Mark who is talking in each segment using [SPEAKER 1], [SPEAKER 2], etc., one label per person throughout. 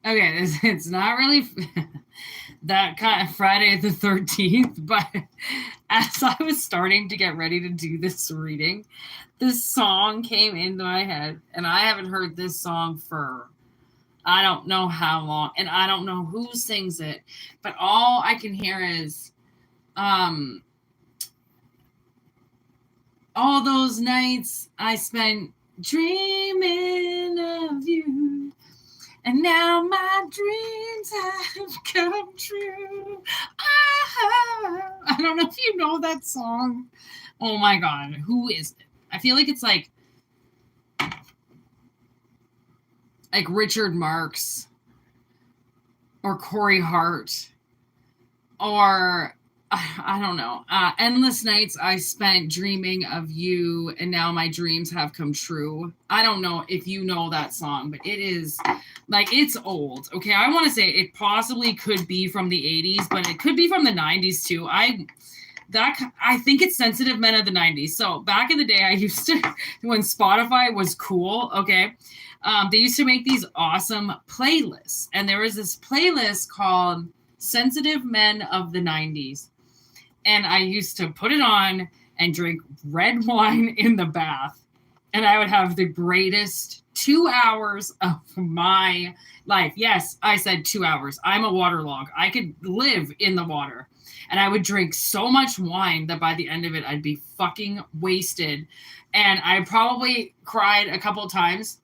[SPEAKER 1] Okay, it's not really that kind of Friday the 13th, but as I was starting to get ready to do this reading, this song came into my head, and I haven't heard this song for I don't know how long, and I don't know who sings it, but all I can hear is all those nights I spent dreaming of you, and now my dreams have come true. I don't know if you know that song. Oh my God, who is it? I feel like it's like Richard Marx or Corey Hart or I don't know. Endless nights I spent dreaming of you, and now my dreams have come true. I don't know if you know that song, but it is like it's old. Okay, I want to say it possibly could be from the 80s, but it could be from the 90s too. I think it's Sensitive Men of the 90s. So back in the day, I used to when Spotify was cool. Okay, they used to make these awesome playlists, and there was this playlist called Sensitive Men of the 90s. And I used to put it on and drink red wine in the bath. And I would have the greatest 2 hours of my life. Yes, I said 2 hours. I'm a waterlog. I could live in the water. And I would drink so much wine that by the end of it, I'd be fucking wasted. And I probably cried a couple of times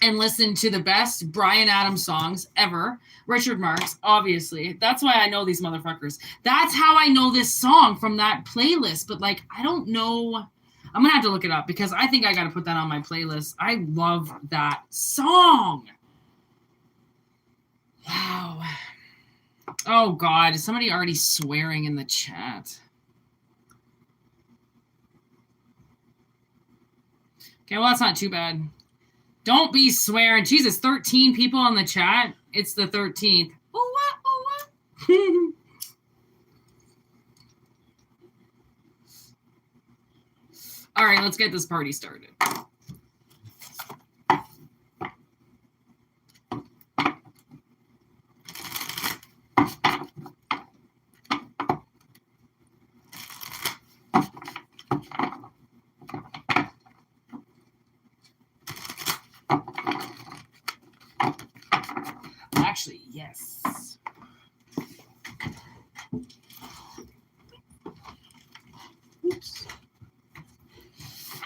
[SPEAKER 1] and listened to the best Bryan Adams songs ever. Richard Marx, obviously. That's why I know these motherfuckers. That's how I know this song from that playlist. But like, I don't know. I'm going to have to look it up because I think I got to put that on my playlist. I love that song. Wow. Oh God, is somebody already swearing in the chat? Okay, well, that's not too bad. Don't be swearing. Jesus, 13 people on the chat. It's the 13th. Oh, what? Oh, what? All right, let's get this party started. Actually, yes. Oops.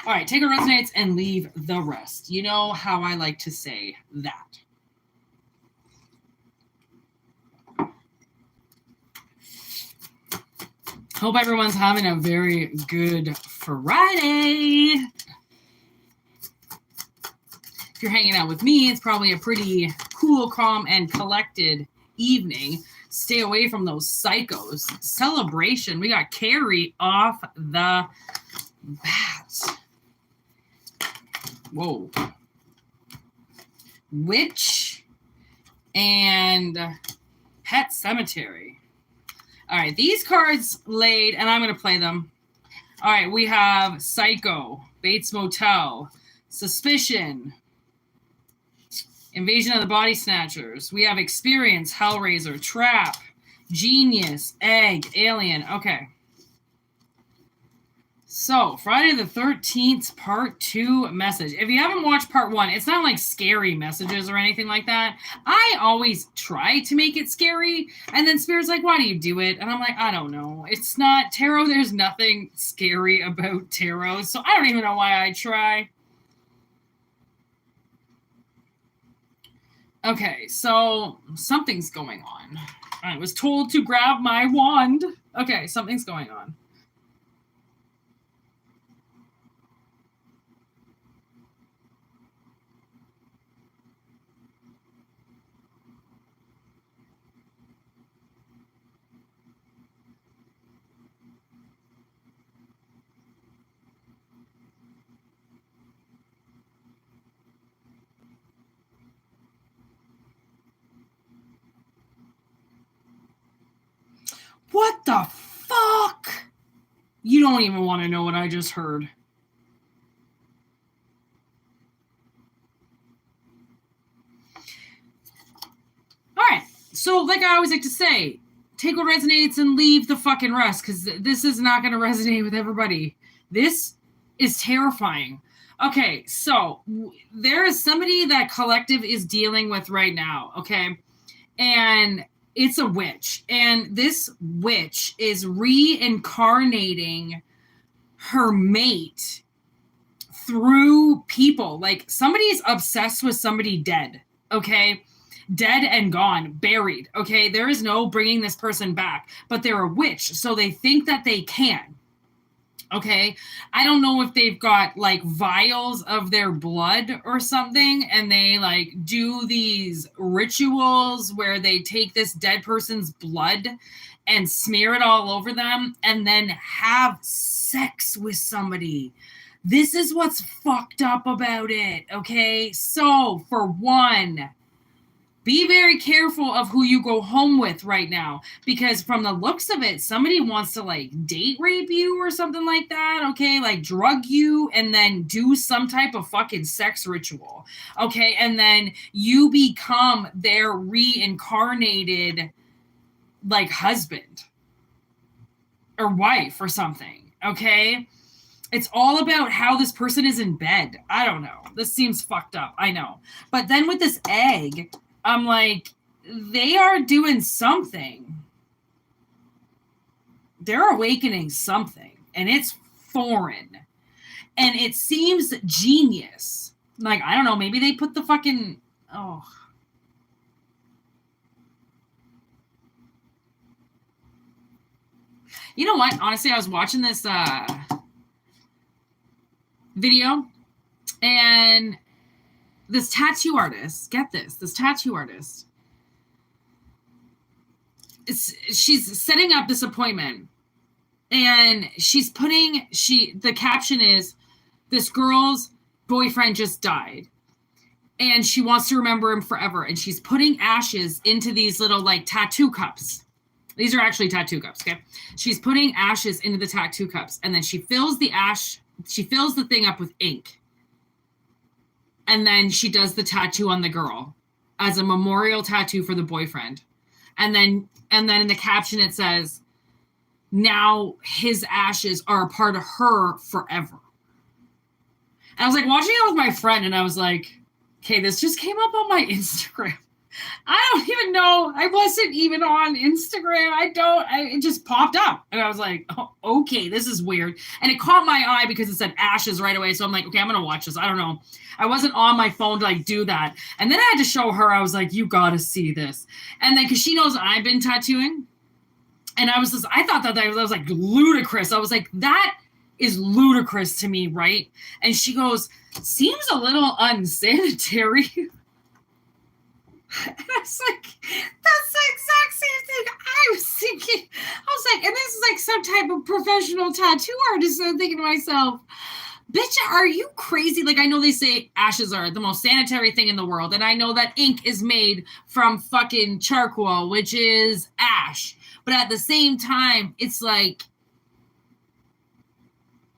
[SPEAKER 1] All right, take what resonates and leave the rest. You know how I like to say that. Hope everyone's having a very good Friday. If you're hanging out with me, it's probably a pretty cool, calm, and collected evening. Stay away from those psychos. Celebration. We got Carrie off the bat. Whoa. Witch and Pet Cemetery. All right, these cards laid, and I'm going to play them. All right, we have Psycho, Bates Motel, Suspicion, Invasion of the Body Snatchers. We have Experience, Hellraiser, Trap, Genius, Egg, Alien. Okay. So, Friday the 13th, part 2 message. If you haven't watched part 1, it's not like scary messages or anything like that. I always try to make it scary, and then Spirit's like, why do you do it? And I'm like, I don't know. It's not tarot. There's nothing scary about tarot, so I don't even know why I try. Okay, so something's going on. I was told to grab my wand. Okay, something's going on. What the fuck? You don't even want to know what I just heard. So like I always like to say, take what resonates and leave the fucking rest, because this is not going to resonate with everybody. This is terrifying. Okay, so there is somebody that collective is dealing with right now, okay? And it's a witch. And this witch is reincarnating her mate through people. Like, somebody's obsessed with somebody dead, okay? Dead and gone, buried, okay? There is no bringing this person back, but they're a witch, so they think that they can, okay? I don't know if they've got, like, vials of their blood or something, and they, like, do these rituals where they take this dead person's blood and smear it all over them and then have sex with somebody. This is what's fucked up about it, okay? So, for one, be very careful of who you go home with right now, because from the looks of it, somebody wants to like date rape you or something like that, okay? Like drug you and then do some type of fucking sex ritual, okay? And then you become their reincarnated like husband or wife or something, okay? It's all about how this person is in bed. I don't know. This seems fucked up. I know. But then with this egg, I'm like, they are doing something. They're awakening something. And it's foreign. And it seems genius. Like, I don't know. Maybe they put the fucking... Oh. You know what? Honestly, I was watching this video. And... this tattoo artist, get this tattoo artist, she's setting up this appointment, and she's putting, the caption is, this girl's boyfriend just died, and she wants to remember him forever, and she's putting ashes into these little, like, tattoo cups. These are actually tattoo cups, okay? She's putting ashes into the tattoo cups, and then she fills the thing up with ink. And then she does the tattoo on the girl as a memorial tattoo for the boyfriend. And then in the caption it says, now his ashes are a part of her forever. And I was like watching it with my friend, and I was like, okay, this just came up on my Instagram. I don't even know. I wasn't even on Instagram. It just popped up. And I was like, oh, okay, this is weird. And it caught my eye because it said ashes right away. So I'm like, okay, I'm going to watch this. I don't know. I wasn't on my phone to like do that. And then I had to show her. I was like, you got to see this. And then, cause she knows I've been tattooing. And I thought that was like ludicrous. I was like, that is ludicrous to me. Right. And she goes, seems a little unsanitary. And I was like, that's the exact same thing I was thinking. I was like, and this is like some type of professional tattoo artist. And I'm thinking to myself, bitch, are you crazy? Like, I know they say ashes are the most sanitary thing in the world. And I know that ink is made from fucking charcoal, which is ash. But at the same time, it's like,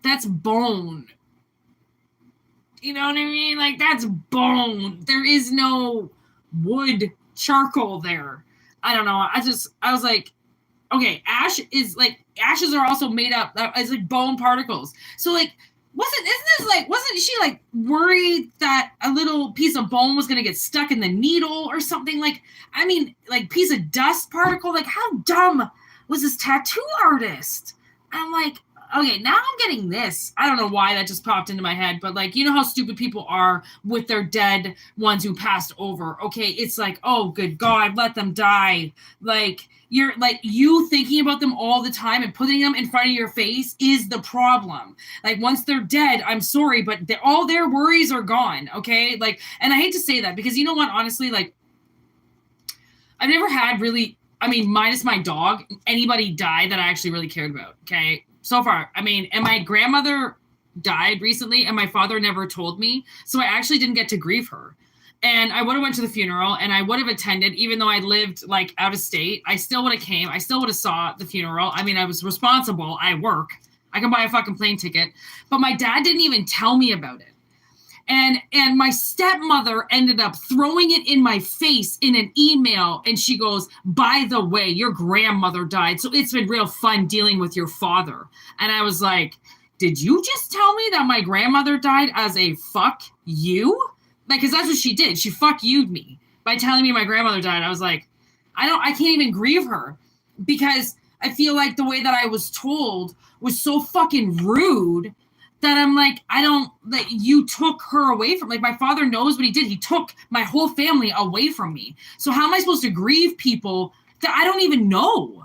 [SPEAKER 1] that's bone. You know what I mean? Like, that's bone. There is no wood charcoal there. I don't know. I was like, okay, ashes are also made up as like bone particles. So like, wasn't she like worried that a little piece of bone was going to get stuck in the needle or something? Like, I mean, like piece of dust particle, like how dumb was this tattoo artist? I'm like, okay, now I'm getting this. I don't know why that just popped into my head, but like, you know how stupid people are with their dead ones who passed over. Okay, it's like, oh, good God, let them die. Like, you're like, you thinking about them all the time and putting them in front of your face is the problem. Like, once they're dead, I'm sorry, but all their worries are gone, okay? Like, and I hate to say that because you know what, honestly, like, I've never had really, I mean, minus my dog, anybody die that I actually really cared about, okay? So far, I mean, and my grandmother died recently and my father never told me. So I actually didn't get to grieve her. And I would have went to the funeral and I would have attended, even though I lived like out of state. I still would have came. I still would have saw the funeral. I mean, I was responsible. I work. I can buy a fucking plane ticket. But my dad didn't even tell me about it. And my stepmother ended up throwing it in my face in an email. And she goes, by the way, your grandmother died. So it's been real fun dealing with your father. And I was like, did you just tell me that my grandmother died as a fuck you? Like, because that's what she did. She fuck you'd me by telling me my grandmother died. I was like, I can't even grieve her because I feel like the way that I was told was so fucking rude that I'm like, that you took her away from, like, my father knows what he did. He took my whole family away from me. So how am I supposed to grieve people that I don't even know?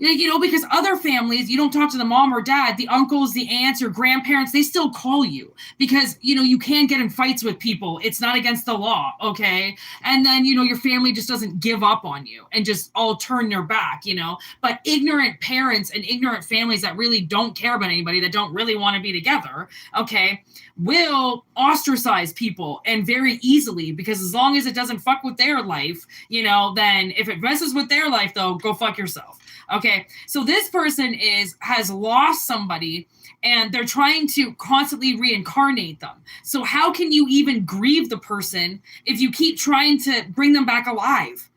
[SPEAKER 1] You know, because other families, you don't talk to the mom or dad, the uncles, the aunts, or grandparents, they still call you because, you know, you can get in fights with people. It's not against the law, okay? And then, you know, your family just doesn't give up on you and just all turn their back, you know? But ignorant parents and ignorant families that really don't care about anybody, that don't really want to be together, okay, will ostracize people and very easily because as long as it doesn't fuck with their life, you know, then if it messes with their life, though, go fuck yourself. Okay, so this person has lost somebody and they're trying to constantly reincarnate them. So how can you even grieve the person if you keep trying to bring them back alive?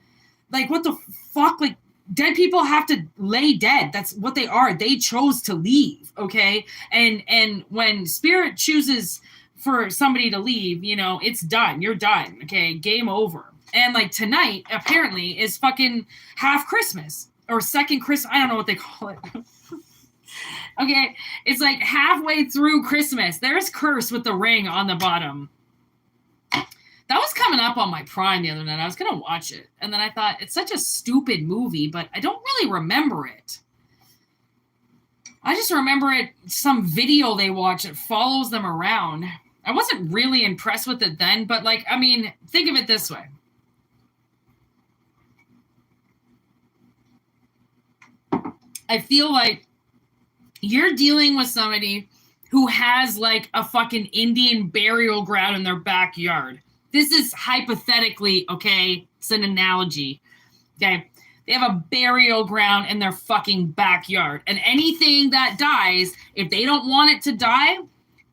[SPEAKER 1] Like, what the fuck? Like, dead people have to lay dead. That's what they are. They chose to leave, okay? And when spirit chooses for somebody to leave, you know, it's done. You're done, okay? Game over. And, like, tonight, apparently, is fucking half Christmas. Or second Christmas, I don't know what they call it. Okay, it's like halfway through Christmas. There's Curse with the ring on the bottom. That was coming up on my Prime the other night. I was going to watch it. And then I thought, it's such a stupid movie, but I don't really remember it. I just remember it, some video they watch that follows them around. I wasn't really impressed with it then, but, like, I mean, think of it this way. I feel like you're dealing with somebody who has like a fucking Indian burial ground in their backyard. This is hypothetically, okay? It's an analogy, okay? They have a burial ground in their fucking backyard. And anything that dies, if they don't want it to die,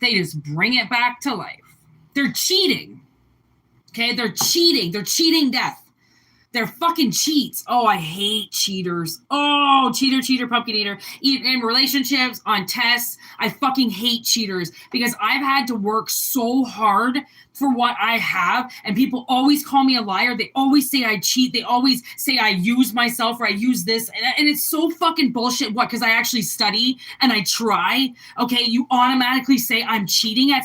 [SPEAKER 1] they just bring it back to life. They're cheating, okay? They're cheating. They're cheating death. They're fucking cheats. Oh, I hate cheaters. Oh, cheater, pumpkin eater. In relationships, on tests, I fucking hate cheaters because I've had to work so hard for what I have, and people always call me a liar. They always say I cheat. They always say I use myself or I use this, and it's so fucking bullshit. What? Because I actually study and I try. Okay, you automatically say I'm cheating. It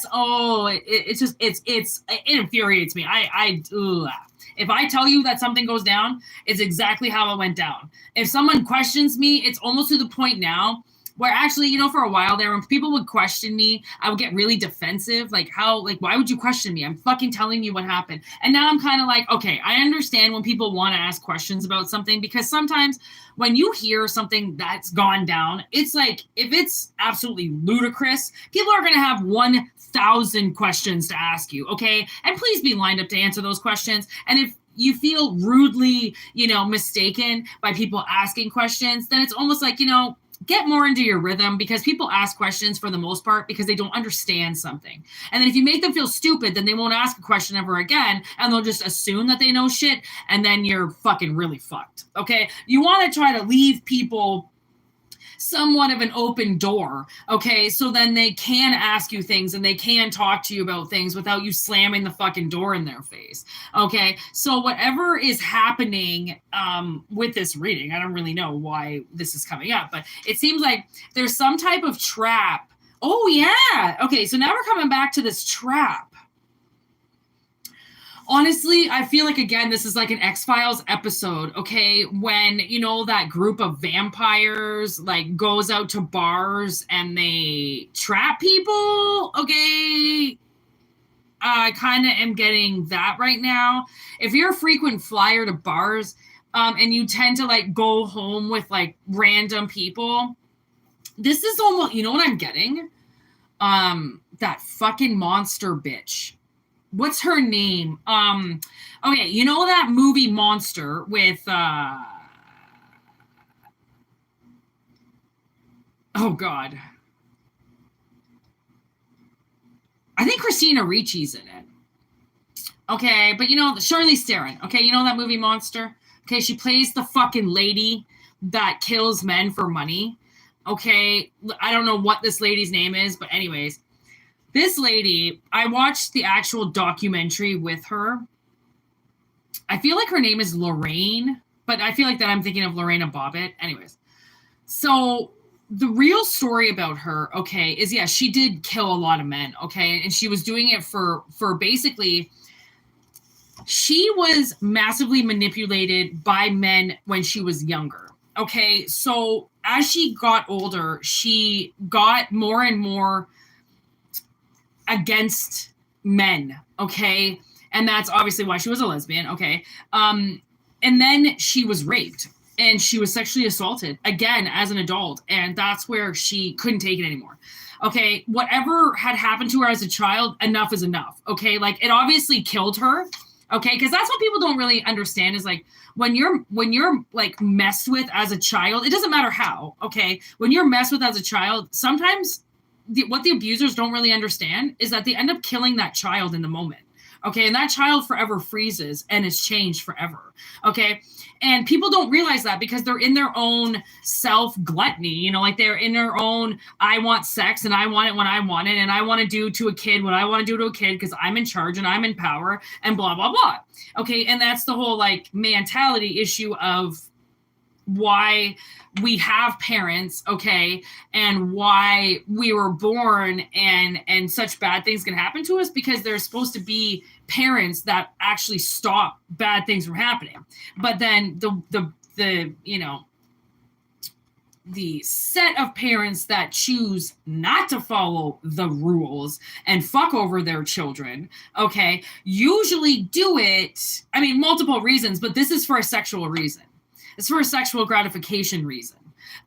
[SPEAKER 1] infuriates me. Ugh. If I tell you that something goes down, it's exactly how it went down. If someone questions me, it's almost to the point now where actually, you know, for a while there, when people would question me, I would get really defensive. Like, why would you question me? I'm fucking telling you what happened. And now I'm kind of like, okay, I understand when people want to ask questions about something, because sometimes when you hear something that's gone down, it's like, if it's absolutely ludicrous, people are going to have 1,000 questions to ask you, okay? And please be lined up to answer those questions. And if you feel rudely, you know, mistaken by people asking questions, then it's almost like, you know, get more into your rhythm, because people ask questions for the most part because they don't understand something. And then if you make them feel stupid, then they won't ask a question ever again, and they'll just assume that they know shit, and then you're fucking really fucked, okay? You want to try to leave people somewhat of an open door, okay? So then they can ask you things and they can talk to you about things without you slamming the fucking door in their face, okay? So whatever is happening with this reading, I don't really know why this is coming up, but it seems like there's some type of trap. Oh, yeah. Okay, so now we're coming back to this trap. Honestly, I feel like, again, this is like an X-Files episode, okay? When, you know, that group of vampires, like, goes out to bars and they trap people, okay? I kind of am getting that right now. If you're a frequent flyer to bars and you tend to, like, go home with, like, random people, this is almost, you know what I'm getting? That fucking monster bitch. What's her name? Okay, you know that movie Monster with oh God. I think Christina Ricci's in it. Okay, but you know, Charlize Theron. Okay, you know that movie Monster? Okay, she plays the fucking lady that kills men for money. Okay, I don't know what this lady's name is, but anyways, this lady, I watched the actual documentary with her. I feel like her name is Lorraine, but I feel like that I'm thinking of Lorena Bobbitt. Anyways, so the real story about her, okay, is yeah, she did kill a lot of men, okay, and she was doing it for basically, she was massively manipulated by men when she was younger. Okay, so as she got older, she got more and more against men, okay? And that's obviously why she was a lesbian, okay? And then she was raped and she was sexually assaulted again as an adult. And that's where she couldn't take it anymore. Okay, whatever had happened to her as a child, enough is enough, okay? Like, it obviously killed her, okay? Because that's what people don't really understand is, like, when you're like messed with as a child, it doesn't matter how, okay? When you're messed with as a child, sometimes what the abusers don't really understand is that they end up killing that child in the moment. Okay, and that child forever freezes and is changed forever. Okay, and people don't realize that because they're in their own self-gluttony, you know, like they're in their own, I want sex and I want it when I want it and I want to do to a kid what I want to do to a kid because I'm in charge and I'm in power and blah, blah, blah. Okay, and that's the whole like mentality issue of why we have parents, okay, and why we were born and such bad things can happen to us because there's supposed to be parents that actually stop bad things from happening. But then the you know, the set of parents that choose not to follow the rules and fuck over their children, okay, usually do it, I mean, multiple reasons, but this is for a sexual reason. It's for a sexual gratification reason.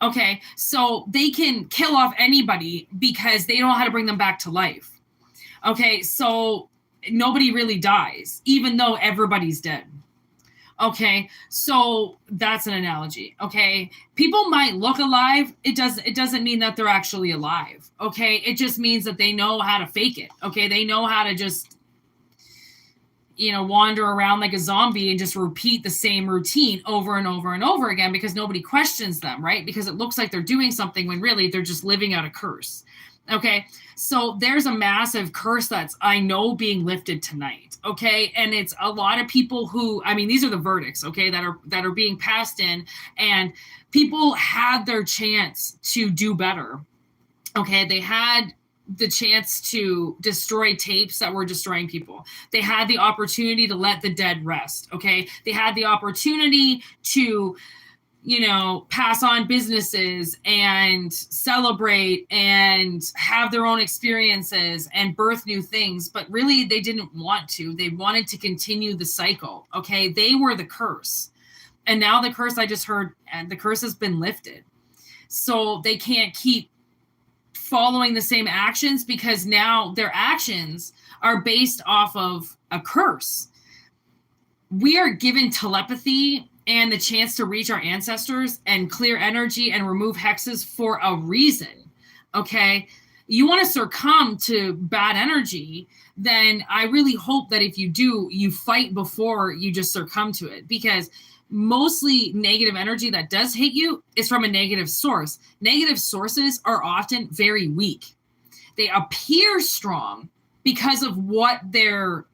[SPEAKER 1] Okay, so they can kill off anybody because they don't know how to bring them back to life. Okay, so nobody really dies, even though everybody's dead. Okay, so that's an analogy. Okay, people might look alive. It doesn't mean that they're actually alive. Okay, it just means that they know how to fake it. Okay, they know how to just, you know, wander around like a zombie and just repeat the same routine over and over and over again because nobody questions them, right? Because it looks like they're doing something when really they're just living out a curse. Okay, so there's a massive curse that's, I know, being lifted tonight. Okay, and it's a lot of people who, I mean, these are the verdicts, okay, that are being passed in, and people had their chance to do better. Okay, they had the chance to destroy tapes that were destroying people. They had the opportunity to let the dead rest. Okay, they had the opportunity to, you know, pass on businesses and celebrate and have their own experiences and birth new things, but really they didn't want to. They wanted to continue the cycle. Okay, they were the curse, and now the curse, I just heard, and the curse has been lifted, so they can't keep following the same actions because now their actions are based off of a curse. We are given telepathy and the chance to reach our ancestors and clear energy and remove hexes for a reason. Okay, you want to succumb to bad energy, then I really hope that if you do, you fight before you just succumb to it, because mostly negative energy that does hit you is from a negative source. Negative sources are often very weak. They appear strong because of what they're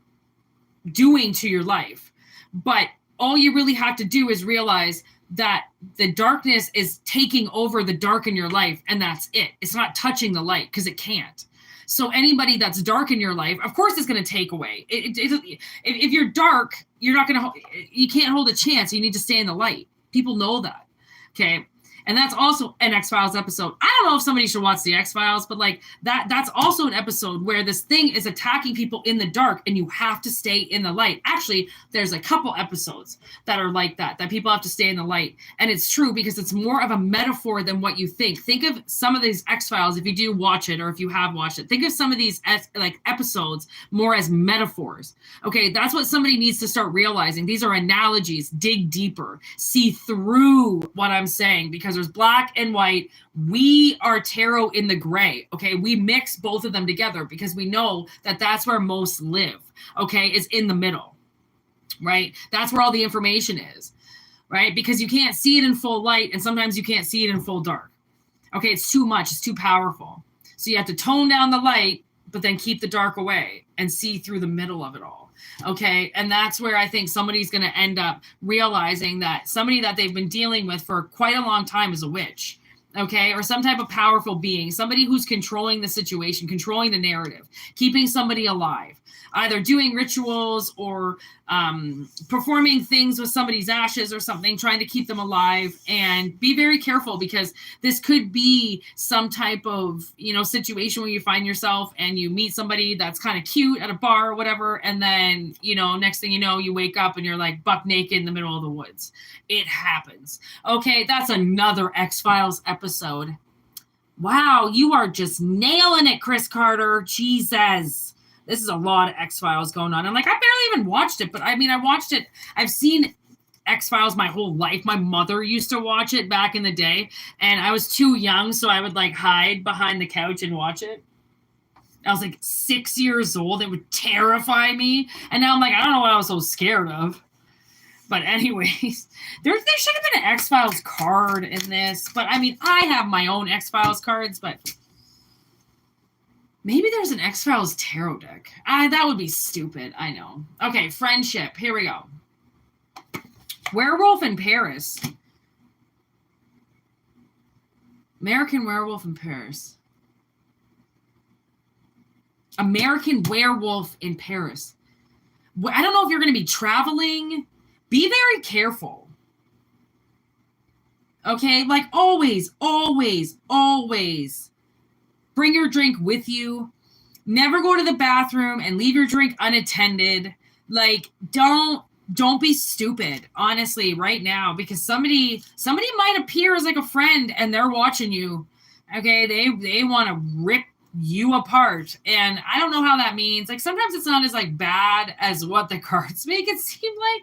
[SPEAKER 1] doing to your life. But all you really have to do is realize that the darkness is taking over the dark in your life, and that's it. It's not touching the light because it can't. So anybody that's dark in your life, of course, it's going to take away. If you're dark, you're not going to. You can't hold a chance. You need to stay in the light. People know that. Okay. And that's also an X-Files episode. I don't know if somebody should watch the X-Files, but like that's also an episode where this thing is attacking people in the dark and you have to stay in the light. Actually, there's a couple episodes that are like that people have to stay in the light. And it's true because it's more of a metaphor than what you think. Think of some of these X-Files, if you do watch it or if you have watched it, think of some of these like episodes more as metaphors. Okay, that's what somebody needs to start realizing. These are analogies. Dig deeper. See through what I'm saying, because because there's black and white. We are tarot in the gray, okay? We mix both of them together because we know that that's where most live, okay, is in the middle, right? That's where all the information is, right? Because you can't see it in full light, and sometimes you can't see it in full dark. Okay, it's too much. It's too powerful. So you have to tone down the light, but then keep the dark away and see through the middle of it all. Okay, and that's where I think somebody's going to end up realizing that somebody that they've been dealing with for quite a long time is a witch, okay, or some type of powerful being, somebody who's controlling the situation, controlling the narrative, keeping somebody alive, either doing rituals or performing things with somebody's ashes or something, trying to keep them alive. And be very careful, because this could be some type of, you know, situation where you find yourself and you meet somebody that's kind of cute at a bar or whatever. And then, you know, next thing you know, you wake up and you're like buck naked in the middle of the woods. It happens. Okay, that's another X-Files episode. Wow, you are just nailing it, Chris Carter. Jesus. This is a lot of X-Files going on. I'm like, I barely even watched it, but I mean, I watched it. I've seen X-Files my whole life. My mother used to watch it back in the day, and I was too young, so I would like hide behind the couch and watch it. I was like 6 years old. It would terrify me. And now I'm like, I don't know what I was so scared of. But anyways, there should have been an X-Files card in this. But I mean, I have my own X-Files cards, but maybe there's an X-Files tarot deck. That would be stupid. I know. Okay, friendship. Here we go. Werewolf in Paris. American Werewolf in Paris. American Werewolf in Paris. I don't know if you're going to be traveling. Be very careful. Okay? Like always, always, always. Bring your drink with you. Never go to the bathroom and leave your drink unattended. Like, don't be stupid, honestly, right now, because somebody might appear as like a friend and they're watching you. Okay, they want to rip you apart, and I don't know how that means. Like, sometimes it's not as like bad as what the cards make it seem like,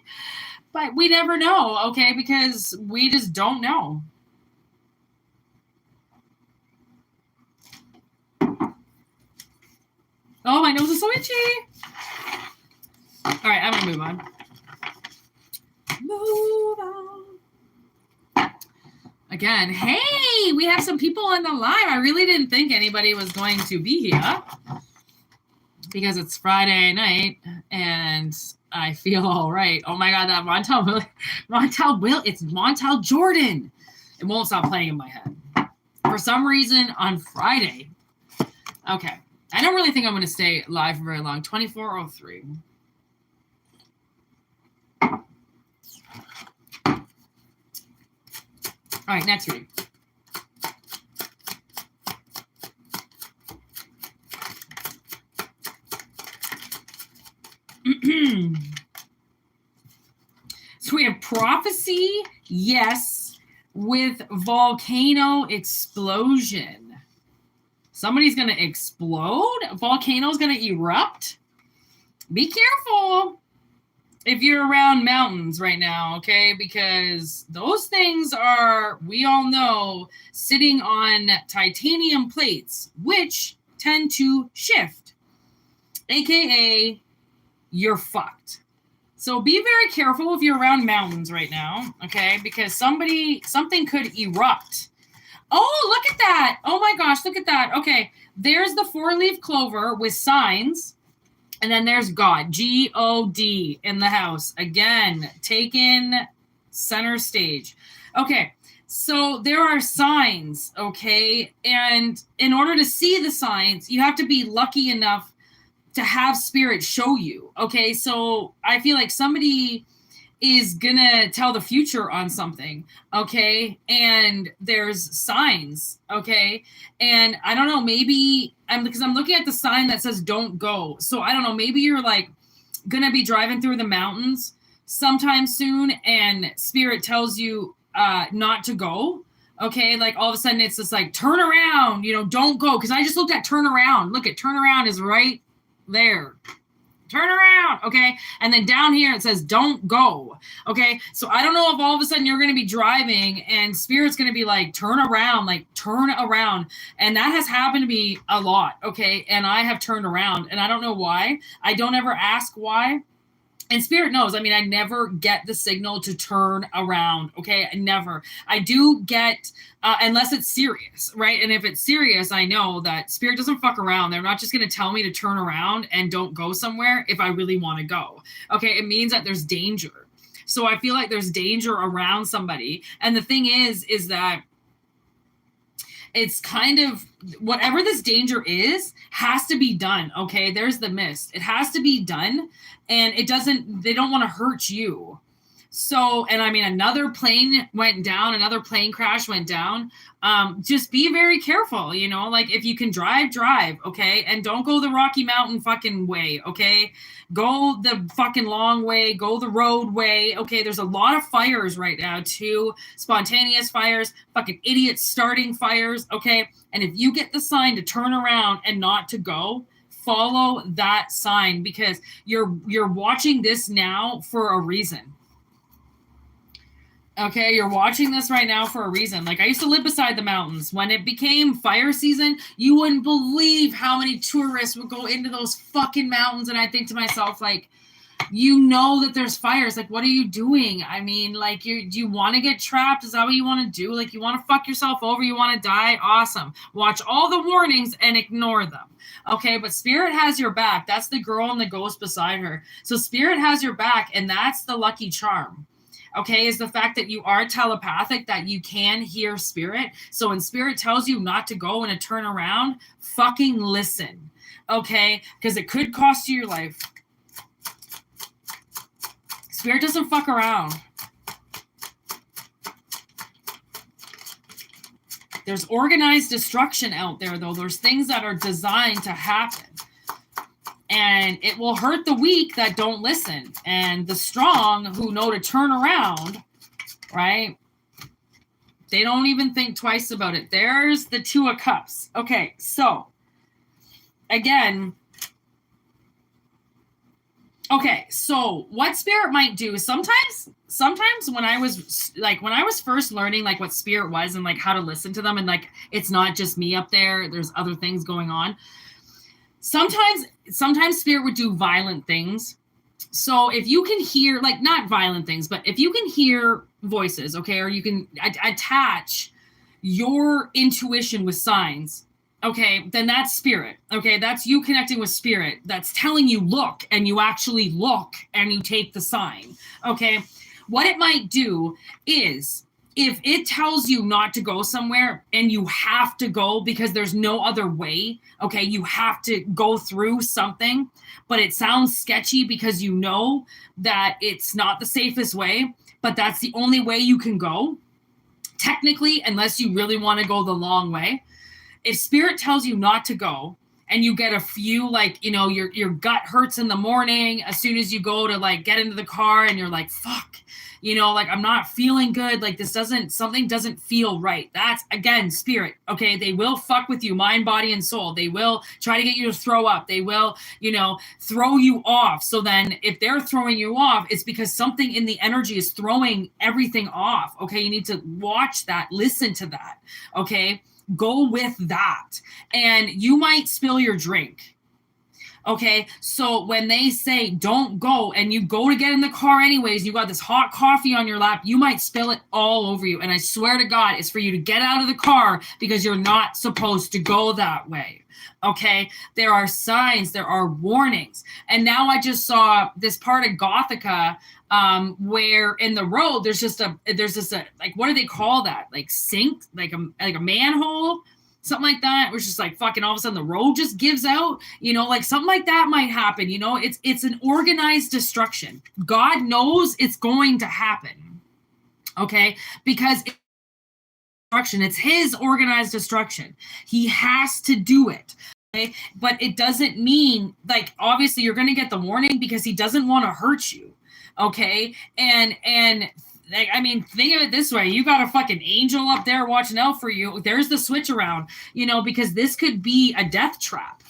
[SPEAKER 1] but we never know, okay, because we just don't know. Oh, my nose is so itchy. All right, I'm going to move on. Move on. Again, hey, we have some people on the live. I really didn't think anybody was going to be here because it's Friday night and I feel all right. Oh, my God, that it's Montel Jordan. It won't stop playing in my head. For some reason, on Friday. Okay. I don't really think I'm going to stay live for very long. 24:03. All right, next reading. So we have prophecy, yes, with volcano explosion. Somebody's going to explode. A volcano's going to erupt. Be careful if you're around mountains right now, okay? Because those things are, we all know, sitting on titanium plates, which tend to shift. AKA, you're fucked. So be very careful if you're around mountains right now, okay? Because something could erupt. Oh, look at that. Oh my gosh, look at that. Okay, there's the 4-leaf clover with signs. And then there's God, G-O-D, in the house. Again, taken center stage. Okay, so there are signs, okay? And in order to see the signs, you have to be lucky enough to have spirit show you, okay? So I feel like somebody is gonna tell the future on something, okay? And there's signs, okay? And I don't know, maybe because I'm looking at the sign that says don't go. So I don't know, maybe you're like gonna be driving through the mountains sometime soon and spirit tells you not to go, okay? Like all of a sudden it's just like, turn around, don't go. Because I just looked at turn around. Look at turn around is right there. turn around, okay? And then down here it says, don't go, okay? So I don't know if all of a sudden you're going to be driving and Spirit's going to be like, turn around, like turn around. And that has happened to me a lot, okay? And I have turned around and I don't know why. I don't ever ask why. And Spirit knows. I mean, I never get the signal to turn around, okay? I never. I do get, unless it's serious, right? And if it's serious, I know that Spirit doesn't fuck around. They're not just going to tell me to turn around and don't go somewhere if I really want to go, okay? It means that there's danger. So I feel like there's danger around somebody. And the thing is that it's kind of whatever this danger is has to be done. Okay. There's the mist. It has to be done. And they don't want to hurt you. So, and I mean, another plane went down, another plane crash went down. Just be very careful, you know, like if you can drive, okay? And don't go the Rocky Mountain fucking way, okay? Go the fucking long way, go the road way, okay? There's a lot of fires right now too, spontaneous fires, fucking idiots starting fires, okay? And if you get the sign to turn around and not to go, follow that sign because you're watching this now for a reason. Okay, you're watching this right now for a reason. Like I used to live beside the mountains. When it became fire season, you wouldn't believe how many tourists would go into those fucking mountains. And I think to myself, like, you know that there's fires. Like, what are you doing? I mean, like, do you want to get trapped? Is that what you want to do? Like, you want to fuck yourself over? You want to die? Awesome. Watch all the warnings and ignore them. Okay, but Spirit has your back. That's the girl and the ghost beside her. So Spirit has your back, and that's the lucky charm. Okay, is the fact that you are telepathic, that you can hear Spirit. So when Spirit tells you not to go and to turn around, fucking listen. Okay, because it could cost you your life. Spirit doesn't fuck around. There's organized destruction out there, though. There's things that are designed to happen. And it will hurt the weak that don't listen. And the strong who know to turn around, right? They don't even think twice about it. There's the Two of Cups. Okay, so, again... Okay, so what Spirit might do is sometimes when I was first learning like what Spirit was and like how to listen to them and like it's not just me up there, there's other things going on. Sometimes Spirit would do violent things. So if you can hear, like not violent things, but if you can hear voices, okay, or you can attach your intuition with signs, okay, then that's Spirit. Okay, that's you connecting with Spirit. That's telling you look, and you actually look, and you take the sign. Okay, what it might do is if it tells you not to go somewhere and you have to go because there's no other way, okay, you have to go through something, but it sounds sketchy because you know that it's not the safest way, but that's the only way you can go, technically, unless you really want to go the long way. If Spirit tells you not to go and you get a few, like, you know, your gut hurts in the morning as soon as you go to like get into the car and you're like, fuck, you know, like I'm not feeling good. Like something doesn't feel right. That's again, Spirit. Okay. They will fuck with you, mind, body, and soul. They will try to get you to throw up. They will, you know, throw you off. So then if they're throwing you off, it's because something in the energy is throwing everything off. Okay. You need to watch that, listen to that. Okay. Go with that. And you might spill your drink. Okay. So when they say don't go and you go to get in the car anyways, you got this hot coffee on your lap, you might spill it all over you. And I swear to God, it's for you to get out of the car because you're not supposed to go that way. Okay. There are signs, there are warnings. And now I just saw this part of Gothica where in the road there's just a like, what do they call that? Like sink, like a manhole, something like that. Which is like fucking all of a sudden the road just gives out, you know, like something like that might happen. You know, it's an organized destruction. God knows it's going to happen. Okay, because it's his organized destruction. He has to do it. Okay? But it doesn't mean like obviously you're going to get the warning because he doesn't want to hurt you. Okay. And like, I mean, think of it this way. You got a fucking angel up there watching out for you. There's the switch around, you know, because this could be a death trap.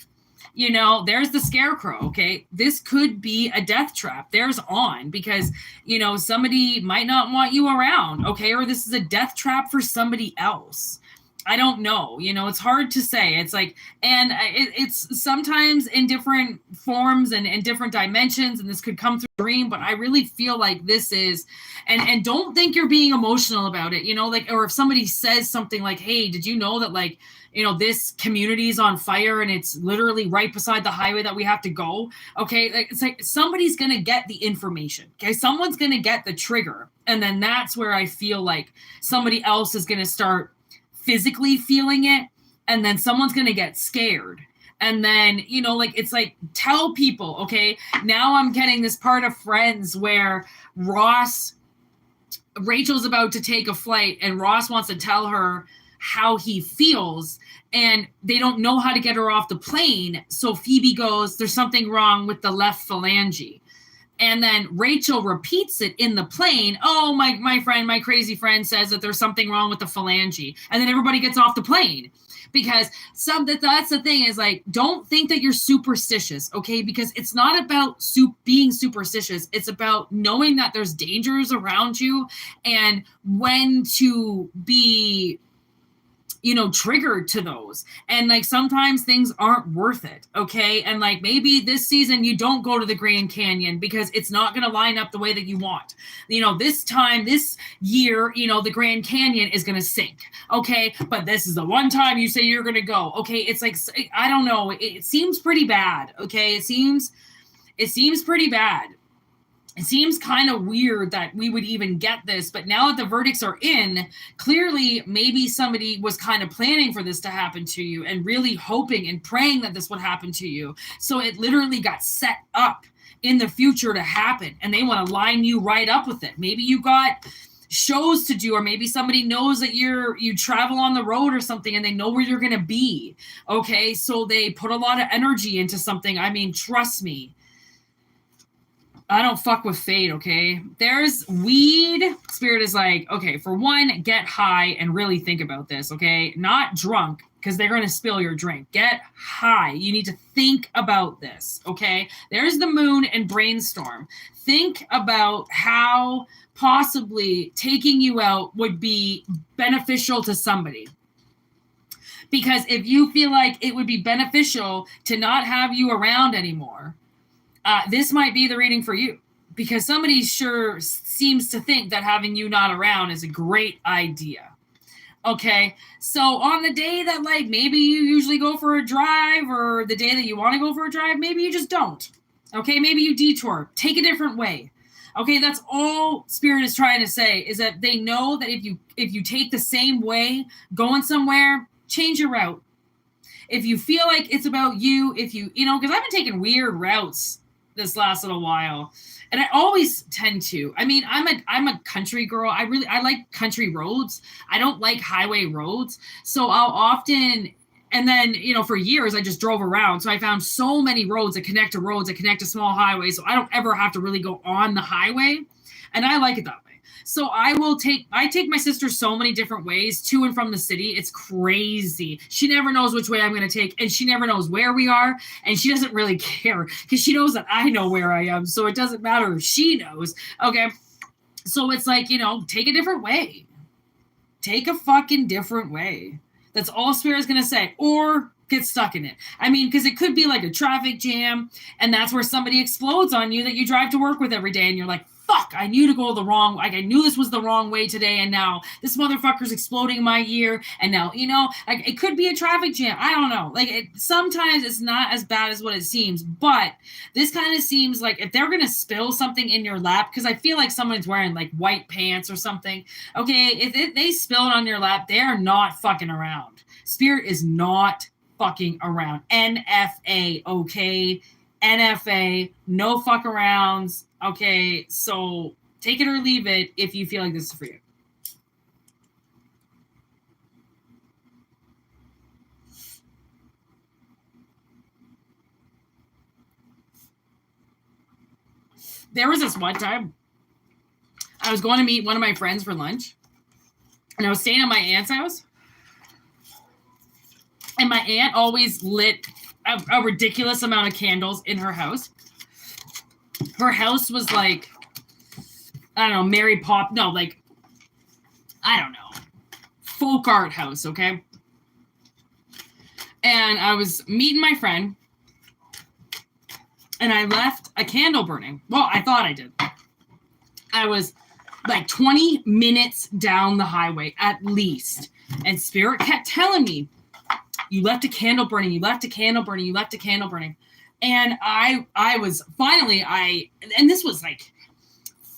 [SPEAKER 1] You know, there's the scarecrow. Okay, this could be a death trap. There's on, because, you know, somebody might not want you around. Okay, or this is a death trap for somebody else. I don't know. You know, it's hard to say. It's like, and it's sometimes in different forms and different dimensions, and this could come through a dream, but I really feel like this is, and don't think you're being emotional about it, you know, like, or if somebody says something like, hey, did you know that, like, you know, this community is on fire and it's literally right beside the highway that we have to go. Okay. Like, it's like somebody's going to get the information. Okay. Someone's going to get the trigger. And then that's where I feel like somebody else is going to start physically feeling it. And then someone's going to get scared. And then, you know, like, it's like, tell people, okay, now I'm getting this part of Friends where Rachel's about to take a flight and Ross wants to tell her how he feels, and they don't know how to get her off the plane. So Phoebe goes, there's something wrong with the left phalange. And then Rachel repeats it in the plane. Oh, my crazy friend says that there's something wrong with the phalange. And then everybody gets off the plane. Because that's the thing, is like, don't think that you're superstitious, okay? Because it's not about being superstitious. It's about knowing that there's dangers around you and when to be, you know, triggered to those. And like, sometimes things aren't worth it. Okay. And like, maybe this season you don't go to the Grand Canyon because it's not going to line up the way that you want. You know, this year, you know, the Grand Canyon is going to sink. Okay. But this is the one time you say you're going to go. Okay. It's like, I don't know. It seems pretty bad. Okay. It seems pretty bad. It seems kind of weird that we would even get this, but now that the verdicts are in, clearly maybe somebody was kind of planning for this to happen to you and really hoping and praying that this would happen to you. So it literally got set up in the future to happen, and they want to line you right up with it. Maybe you got shows to do, or maybe somebody knows that you travel on the road or something and they know where you're going to be. Okay. So they put a lot of energy into something. I mean, trust me, I don't fuck with fate, okay? There's weed. Spirit is like, okay, for one, get high and really think about this, okay? Not drunk, because they're going to spill your drink. Get high. You need to think about this, okay? There's the moon and brainstorm. Think about how possibly taking you out would be beneficial to somebody. Because if you feel like it would be beneficial to not have you around anymore, this might be the reading for you, because somebody sure seems to think that having you not around is a great idea. Okay, so on the day that, like, maybe you usually go for a drive, or the day that you want to go for a drive, maybe you just don't. Okay, maybe you detour, take a different way. Okay, that's all Spirit is trying to say, is that they know that if you take the same way going somewhere, change your route. If you feel like it's about you, you know, because I've been taking weird routes this last little while, and I always tend to. I mean, I'm a country girl. I like country roads. I don't like highway roads. So I'll often, and then, you know, for years I just drove around. So I found so many roads that connect to small highways. So I don't ever have to really go on the highway, and I like it that way. So I take my sister so many different ways to and from the city. It's crazy. She never knows which way I'm going to take, and she never knows where we are, and she doesn't really care because she knows that I know where I am. So it doesn't matter if she knows. Okay. So it's like, you know, take a different way. Take a fucking different way. That's all Spirit's going to say. Or get stuck in it. I mean, because it could be like a traffic jam, and that's where somebody explodes on you that you drive to work with every day, and you're like, fuck, I knew to go the wrong, like, I knew this was the wrong way today, and now this motherfucker's exploding in my ear, and now, you know, like, it could be a traffic jam. I don't know. Like, sometimes it's not as bad as what it seems, but this kind of seems like if they're going to spill something in your lap, because I feel like someone's wearing, like, white pants or something, okay, if they spill it on your lap, they're not fucking around. Spirit is not fucking around. NFA, okay? NFA, no fuck arounds. Okay, so take it or leave it if you feel like this is for you. There was this one time I was going to meet one of my friends for lunch, and I was staying at my aunt's house, and my aunt always lit a ridiculous amount of candles in her house. Her house was like, I don't know, I don't know, folk art house, okay? And I was meeting my friend, and I left a candle burning. Well, I thought I did. I was like 20 minutes down the highway at least, and Spirit kept telling me, you left a candle burning, you left a candle burning, you left a candle burning. And I was finally, and this was like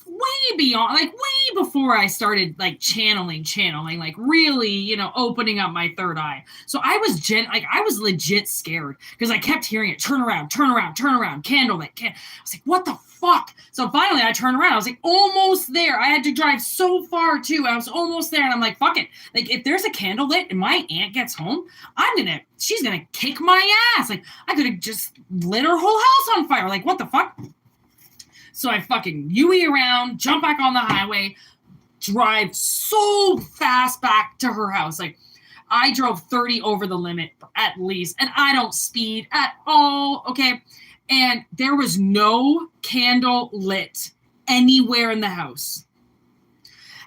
[SPEAKER 1] way beyond, like way before I started like channeling, like really, you know, opening up my third eye. So I was legit scared because I kept hearing it, turn around, candle lit. I was like, what the fuck? So finally I turned around. I was like almost there. I had to drive so far too. I was almost there, and I'm like, fuck it. Like, if there's a candle lit and my aunt gets home, she's gonna kick my ass. Like, I could have just lit her whole house on fire. Like, what the fuck? So I fucking U-ey around, jump back on the highway, drive so fast back to her house. Like, I drove 30 over the limit at least, and I don't speed at all, okay? And there was no candle lit anywhere in the house.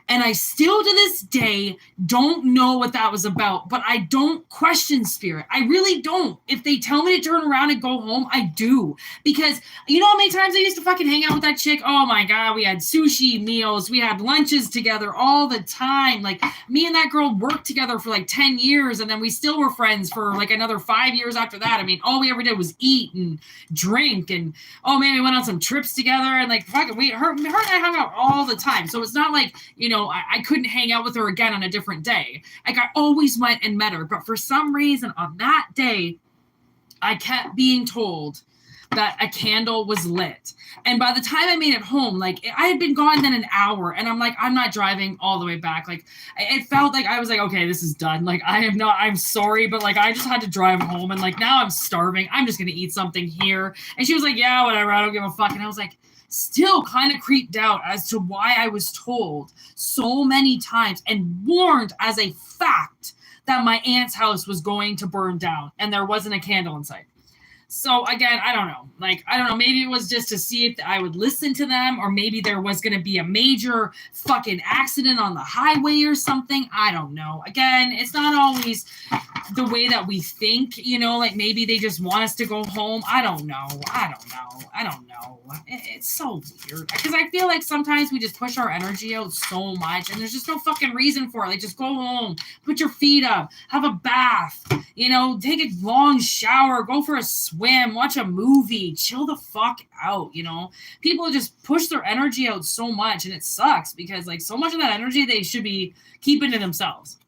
[SPEAKER 1] And I still to this day don't know what that was about, but I don't question Spirit. I really don't. If they tell me to turn around and go home, I do. Because you know how many times I used to fucking hang out with that chick? Oh my God, we had sushi meals. We had lunches together all the time. Like, me and that girl worked together for like 10 years, and then we still were friends for like another 5 years after that. I mean, all we ever did was eat and drink, and oh man, we went on some trips together, and like fucking her and I hung out all the time. So it's not like, you know, I couldn't hang out with her again on a different day. Like, I always went and met her, but for some reason on that day, I kept being told that a candle was lit. And by the time I made it home, like, I had been gone then an hour, and I'm like, I'm not driving all the way back. Like, it felt like I was like, okay, this is done. Like, I'm sorry, but like, I just had to drive home, and like, now I'm starving. I'm just going to eat something here. And she was like, yeah, whatever. I don't give a fuck. And I was like, still kind of creeped out as to why I was told so many times and warned as a fact that my aunt's house was going to burn down and there wasn't a candle in sight. So again, I don't know. Like, I don't know. Maybe it was just to see if I would listen to them, or maybe there was going to be a major fucking accident on the highway or something. I don't know. Again, it's not always the way that we think, you know, like maybe they just want us to go home. I don't know. It's so weird because I feel like sometimes we just push our energy out so much and there's just no fucking reason for it. Like, just go home, put your feet up, have a bath, you know, take a long shower, go for a swim, watch a movie, chill the fuck out, you know. People just push their energy out so much, and it sucks because like so much of that energy they should be keeping to themselves.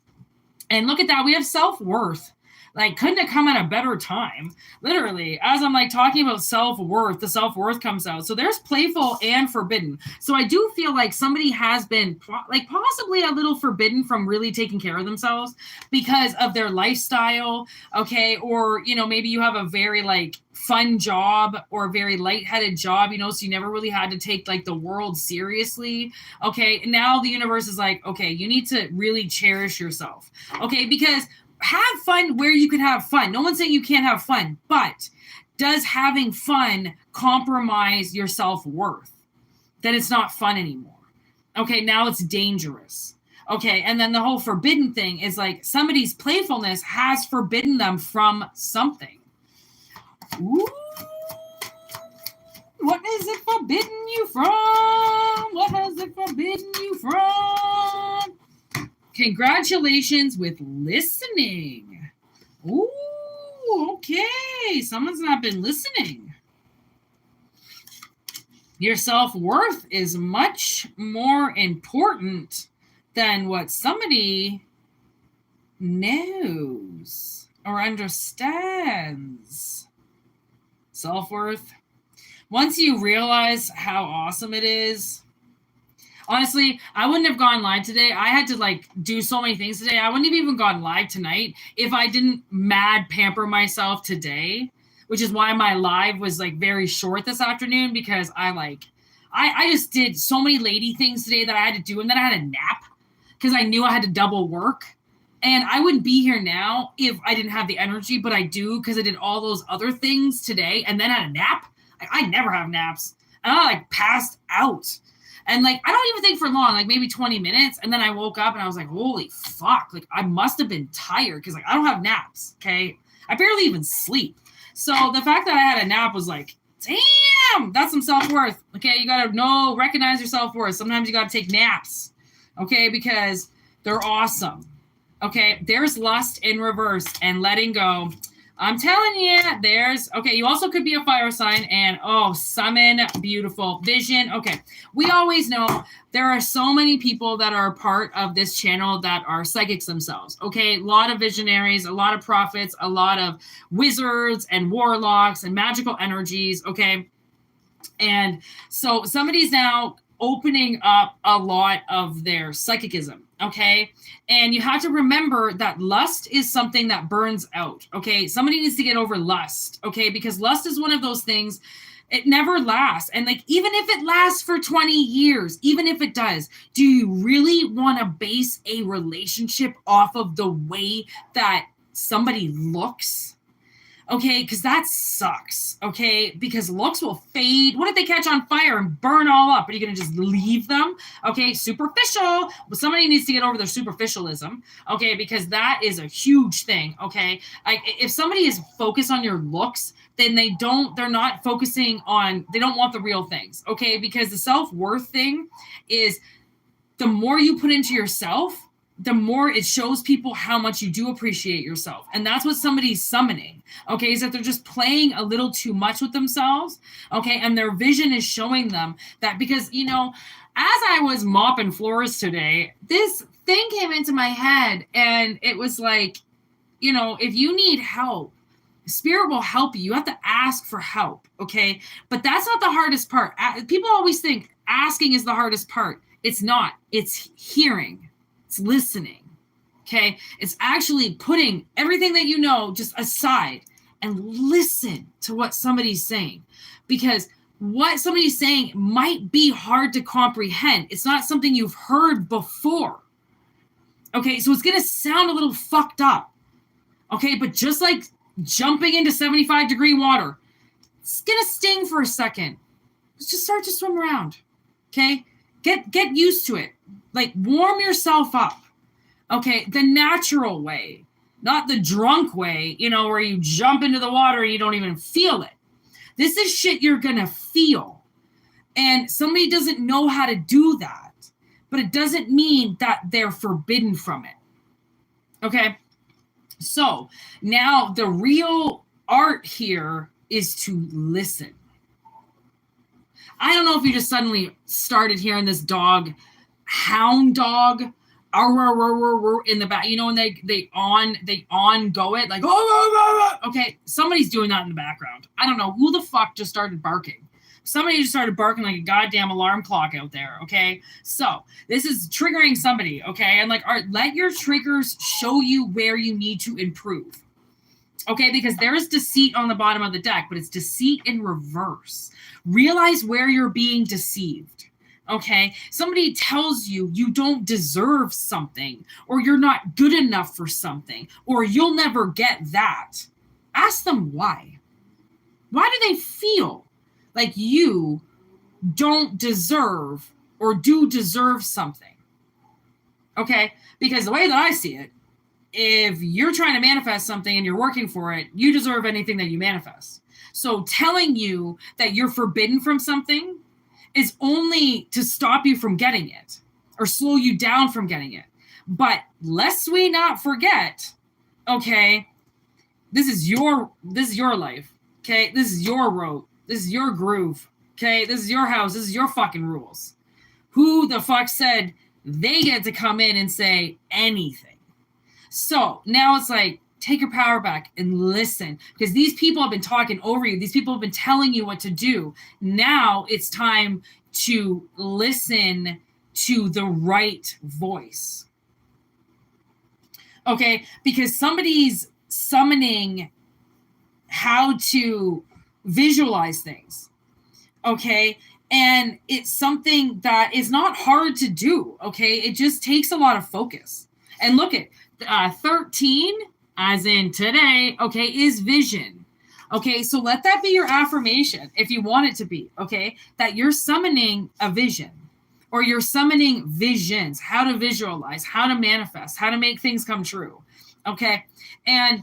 [SPEAKER 1] And look at that, we have self-worth. Like, couldn't have come at a better time. Literally, as I'm like talking about self-worth, the self-worth comes out. So there's playful and forbidden. So I do feel like somebody has been like possibly a little forbidden from really taking care of themselves because of their lifestyle. Okay. Or, you know, maybe you have a very like fun job or a very lightheaded job, you know, so you never really had to take like the world seriously. Okay. And now the universe is like, okay, you need to really cherish yourself. Okay. Because have fun where you can have fun. No one's saying you can't have fun, but does having fun compromise your self-worth? Then it's not fun anymore. Okay, now it's dangerous. Okay, and then the whole forbidden thing is like somebody's playfulness has forbidden them from something. Ooh, what is it forbidden you from? What has it forbidden you from? Congratulations with listening. Ooh, okay. Someone's not been listening. Your self-worth is much more important than what somebody knows or understands. Self-worth. Once you realize how awesome it is, honestly, I wouldn't have gone live today. I had to like do so many things today. I wouldn't have even gone live tonight if I didn't mad pamper myself today, which is why my live was like very short this afternoon, because I just did so many lady things today that I had to do, and then I had a nap because I knew I had to double work. And I wouldn't be here now if I didn't have the energy, but I do because I did all those other things today and then had a nap. I never have naps. And I like passed out. And like, I don't even think for long, like maybe 20 minutes. And then I woke up and I was like, holy fuck. Like I must have been tired because like I don't have naps. Okay. I barely even sleep. So the fact that I had a nap was like, damn, that's some self-worth. Okay. You got to recognize your self-worth. Sometimes you got to take naps. Okay. Because they're awesome. Okay. There's lust in reverse and letting go. I'm telling you, you also could be a fire sign and, summon, beautiful, vision. Okay, we always know there are so many people that are a part of this channel that are psychics themselves, okay? A lot of visionaries, a lot of prophets, a lot of wizards and warlocks and magical energies, okay? And so somebody's now opening up a lot of their psychicism, okay? And you have to remember that lust is something that burns out, okay? Somebody needs to get over lust, okay? Because lust is one of those things, it never lasts. And like, even if it lasts for 20 years, even if it does, do you really want to base a relationship off of the way that somebody looks? Okay, because that sucks, okay? Because looks will fade. What if they catch on fire and burn all up? Are you going to just leave them? Okay, superficial. But somebody needs to get over their superficialism, okay? Because that is a huge thing, okay? Like, if somebody is focused on your looks, then they're not focusing on, they don't want the real things, okay? Because the self-worth thing is the more you put into yourself, the more it shows people how much you do appreciate yourself. And that's what somebody's summoning, okay, is that they're just playing a little too much with themselves, okay, and their vision is showing them that because, as I was mopping floors today, this thing came into my head and it was like, if you need help, Spirit will help you. You have to ask for help, okay? But that's not the hardest part. People always think asking is the hardest part. It's not. It's hearing. It's listening, okay? It's actually putting everything that you know just aside and listen to what somebody's saying. Because what somebody's saying might be hard to comprehend. It's not something you've heard before, okay? So it's going to sound a little fucked up, okay? But just like jumping into 75-degree water, it's going to sting for a second. Just start to swim around, okay? Get used to it. Like, warm yourself up, okay? The natural way, not the drunk way, where you jump into the water and you don't even feel it. This is shit you're going to feel. And somebody doesn't know how to do that, but it doesn't mean that they're forbidden from it, okay? So now the real art here is to listen. I don't know if you just suddenly started hearing this hound dog in the back, and they on go it like, okay, somebody's doing that in the background. I don't know who the fuck just started barking. Somebody just started barking like a goddamn alarm clock out there, okay? So this is triggering somebody, okay? And let your triggers show you where you need to improve, okay? Because there is deceit on the bottom of the deck, but it's deceit in reverse. Realize where you're being deceived. Okay, somebody tells you you don't deserve something, or you're not good enough for something, or you'll never get that. Ask them why. Why do they feel like you don't deserve or do deserve something? Okay, because the way that I see it, if you're trying to manifest something and you're working for it, you deserve anything that you manifest. So telling you that you're forbidden from something is only to stop you from getting it or slow you down from getting it. But lest we not forget, okay, this is your life, okay? This is your road. This is your groove, okay? This is your house. This is your fucking rules. Who the fuck said they get to come in and say anything? So now it's like, take your power back and listen, because these people have been talking over you. These people have been telling you what to do. Now it's time to listen to the right voice. Okay, because somebody's summoning how to visualize things. Okay, and it's something that is not hard to do. Okay, it just takes a lot of focus. And look at 13, as in today, okay, is vision. Okay, so let that be your affirmation if you want it to be, okay, that you're summoning a vision, or you're summoning visions, how to visualize, how to manifest, how to make things come true, okay? And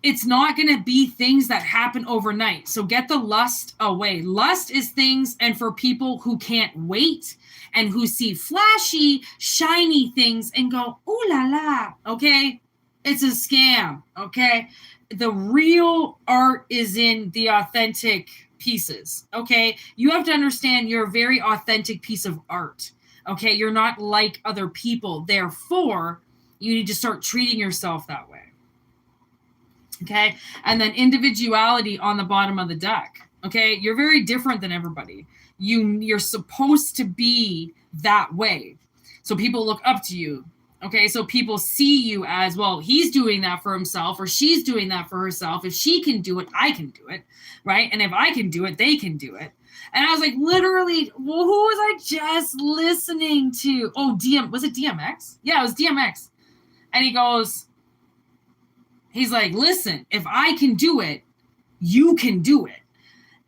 [SPEAKER 1] it's not going to be things that happen overnight. So get the lust away. Lust is things, and for people who can't wait and who see flashy, shiny things and go, ooh la la, okay? It's a scam, okay? The real art is in the authentic pieces, okay? You have to understand you're a very authentic piece of art, okay? You're not like other people. Therefore, you need to start treating yourself that way, okay? And then individuality on the bottom of the deck, okay? You're very different than everybody. You're supposed to be that way. So people look up to you. Okay, so people see you as, well, he's doing that for himself, or she's doing that for herself. If she can do it, I can do it, right? And if I can do it, they can do it. And I was like, literally, well, who was I just listening to? Oh, was it DMX? Yeah, it was DMX. And he's like, listen, if I can do it, you can do it.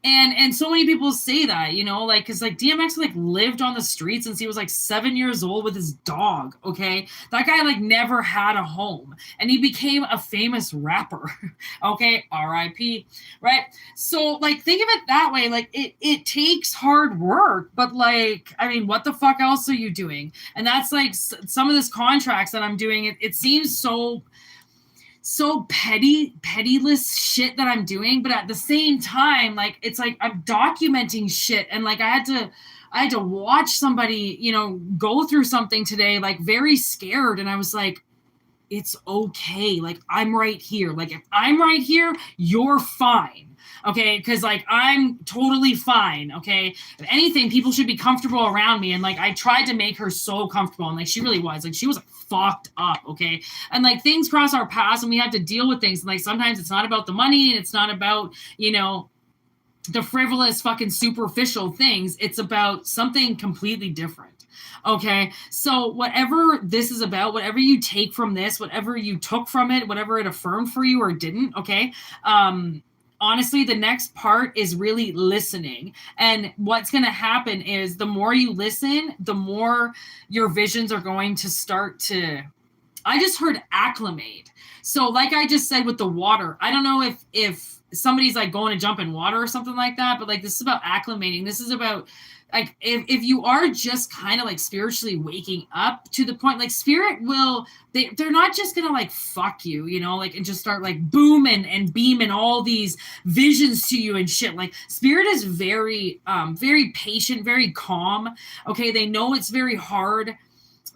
[SPEAKER 1] And so many people say that, you know, like, because like DMX like lived on the streets since he was like 7 years old with his dog, okay? That guy like never had a home, and he became a famous rapper, okay? R.I.P., right? So like, think of it that way. Like it takes hard work, but like, I mean, what the fuck else are you doing? And that's like some of this contracts that I'm doing, it seems so pettyless shit that I'm doing, but at the same time, like, it's like I'm documenting shit, and like I had to watch somebody, you know, go through something today, like very scared, and I was like, it's okay, like I'm right here, like if I'm right here, you're fine. Okay, because like I'm totally fine. Okay, if anything, people should be comfortable around me, and like I tried to make her so comfortable, and like she really was, like she was like fucked up. Okay, and like things cross our paths, and we have to deal with things. And like sometimes it's not about the money, and it's not about, you know, the frivolous fucking superficial things. It's about something completely different. Okay, so whatever this is about, whatever you take from this, whatever you took from it, whatever it affirmed for you or didn't, okay, honestly, the next part is really listening. And what's going to happen is the more you listen, the more your visions are going to start to, I just heard acclimate. So like I just said with the water, I don't know if somebody's like going to jump in water or something like that, but like this is about acclimating. This is about like if you are just kind of like spiritually waking up to the point, like spirit will, they're not just gonna like fuck you, you know, like and just start like booming and beaming all these visions to you and shit. Like spirit is very very patient, very calm. Okay, they know it's very hard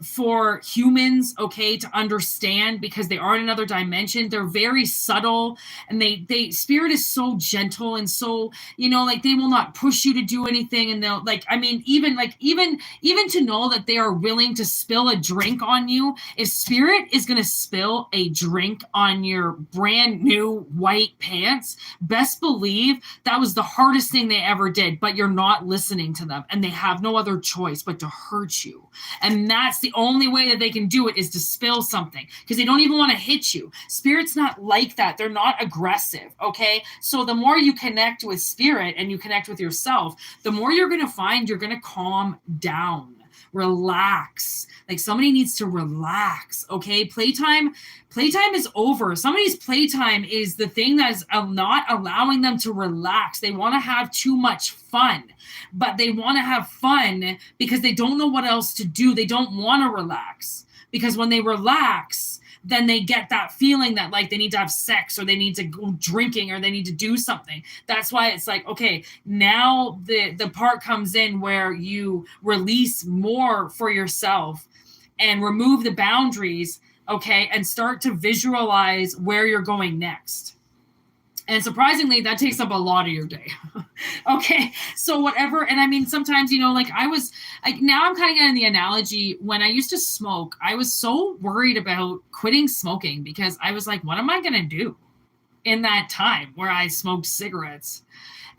[SPEAKER 1] for humans, okay, to understand because they are in another dimension. They're very subtle, and they spirit is so gentle and so, you know, like they will not push you to do anything. And they'll like, I mean, even to know that they are willing to spill a drink on you. If spirit is going to spill a drink on your brand new white pants, best believe that was the hardest thing they ever did, but you're not listening to them, and they have no other choice but to hurt you. And that's the only way that they can do it, is to spill something, because they don't even want to hit you. Spirit's not like that. They're not aggressive. Okay. So the more you connect with spirit and you connect with yourself, the more you're going to find you're going to calm down, relax. Like somebody needs to relax. Okay. Playtime is over. Somebody's playtime is the thing that's not allowing them to relax. They want to have too much fun, but they want to have fun because they don't know what else to do. They don't want to relax, because when they relax, then they get that feeling that like they need to have sex, or they need to go drinking, or they need to do something. That's why it's like, okay, now the part comes in where you release more for yourself and remove the boundaries, okay, and start to visualize where you're going next. And surprisingly, that takes up a lot of your day. Okay, so whatever. And I mean, sometimes, you know, like I was like, now I'm kind of getting the analogy. When I used to smoke, I was so worried about quitting smoking, because I was like, what am I going to do in that time where I smoked cigarettes?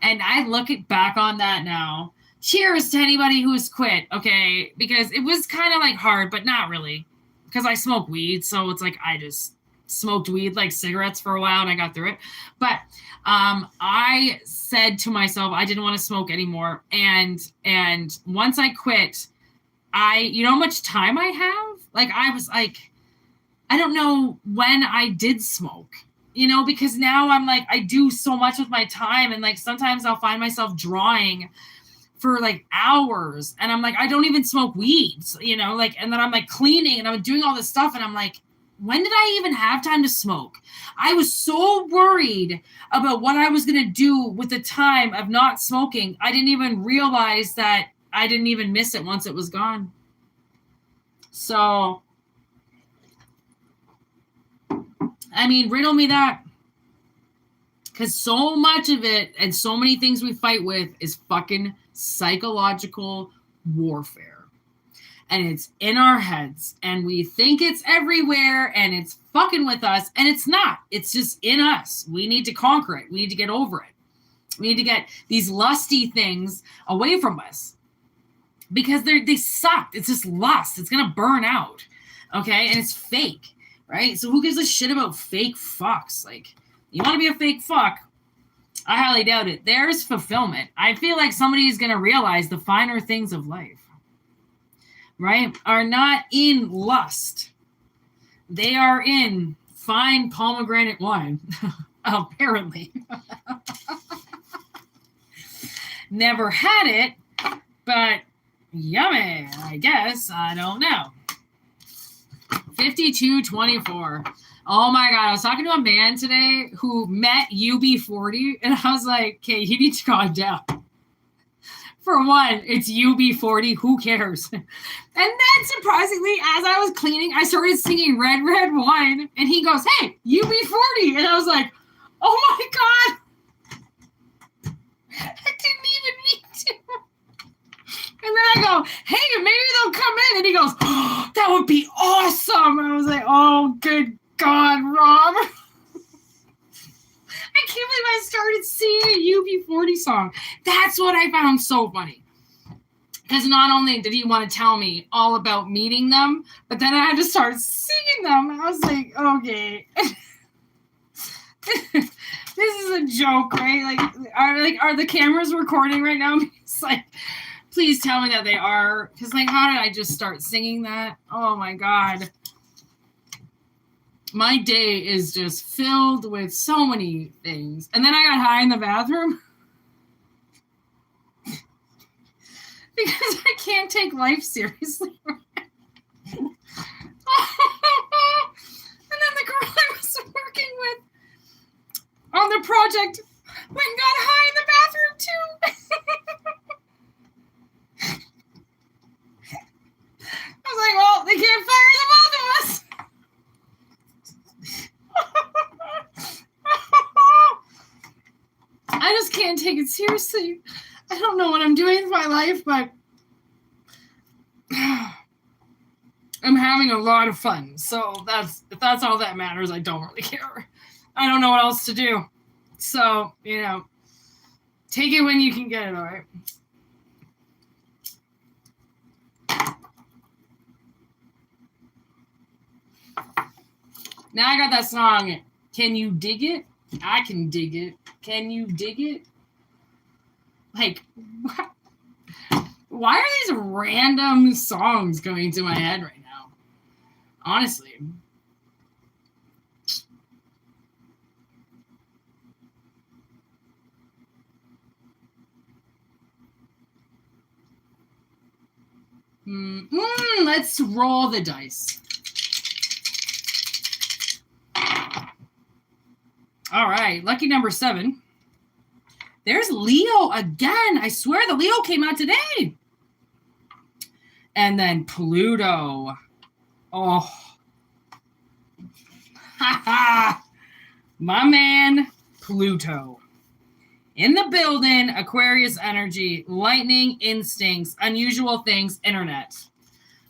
[SPEAKER 1] And I look back on that now. Cheers to anybody who's quit, okay? Because it was kind of like hard, but not really. because I smoke weed. So it's like I just smoked weed like cigarettes for a while and I got through it. But I said to myself, I didn't want to smoke anymore. And once I quit, you know how much time I have? Like, I was like, I don't know when I did smoke, you know, because now I'm like, I do so much with my time. And like, sometimes I'll find myself drawing for like hours. And I'm like, I don't even smoke weeds, you know, like, and then I'm like cleaning and I'm doing all this stuff. And I'm like, when did I even have time to smoke? I was so worried about what I was going to do with the time of not smoking. I didn't even realize that I didn't even miss it once it was gone. So, I mean, riddle me that. Because so much of it and so many things we fight with is fucking psychological warfare. And it's in our heads. And we think it's everywhere and it's fucking with us. And it's not. It's just in us. We need to conquer it. We need to get over it. We need to get these lusty things away from us. Because they suck. It's just lust. It's going to burn out. Okay? And it's fake. Right? So who gives a shit about fake fucks? Like, you want to be a fake fuck? I highly doubt it. There's fulfillment. I feel like somebody is going to realize the finer things of life, right, are not in lust. They are in fine pomegranate wine, apparently. Never had it, but yummy, I guess. I don't know. 5224. Oh my God. I was talking to a man today who met UB40 and I was like, okay, you need to calm down. For one, it's UB40. Who cares? And then surprisingly, as I was cleaning, I started singing Red, Red Wine and he goes, hey, UB40. And I was like, oh my God. I didn't even mean to. And then I go, hey, maybe they'll come in. And he goes, oh, that would be awesome. I was like, oh, good God, Rob. I can't believe I started singing a UB40 song. That's what I found so funny. Because not only did he want to tell me all about meeting them, but then I had to start singing them. I was like, okay. This is a joke, right? Are the cameras recording right now? It's like, please tell me that they are. Because, like, how did I just start singing that? Oh, my God. My day is just filled with so many things. And then I got high in the bathroom. Because I can't take life seriously. And then the girl I was working with on the project went and got high in the bathroom, too. I was like, well, they can't fire the both of us. I just can't take it seriously. I don't know what I'm doing with my life, but I'm having a lot of fun. So if that's all that matters, I don't really care. I don't know what else to do. So, you know, take it when you can get it, all right? Now I got that song, Can You Dig It? I can dig it. Can you dig it? Like, why are these random songs going to my head right now? Honestly. Let's roll the dice. All right, lucky number 7. There's Leo again. I swear the Leo came out today. And then Pluto. Oh. Ha ha. My man, Pluto. In the building, Aquarius energy, lightning, instincts, unusual things, internet.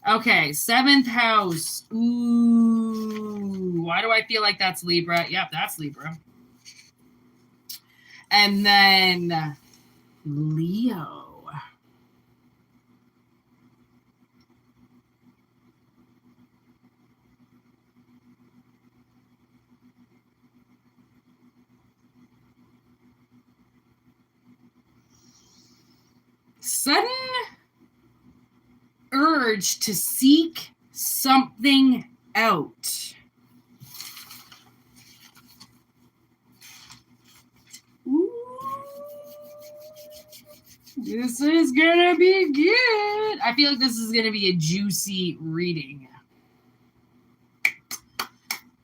[SPEAKER 1] Okay, 7th house. Ooh, why do I feel like that's Libra? Yep, that's Libra. And then Leo. sudden urge to seek something out. Ooh, this is gonna be good. I feel like this is gonna be a juicy reading.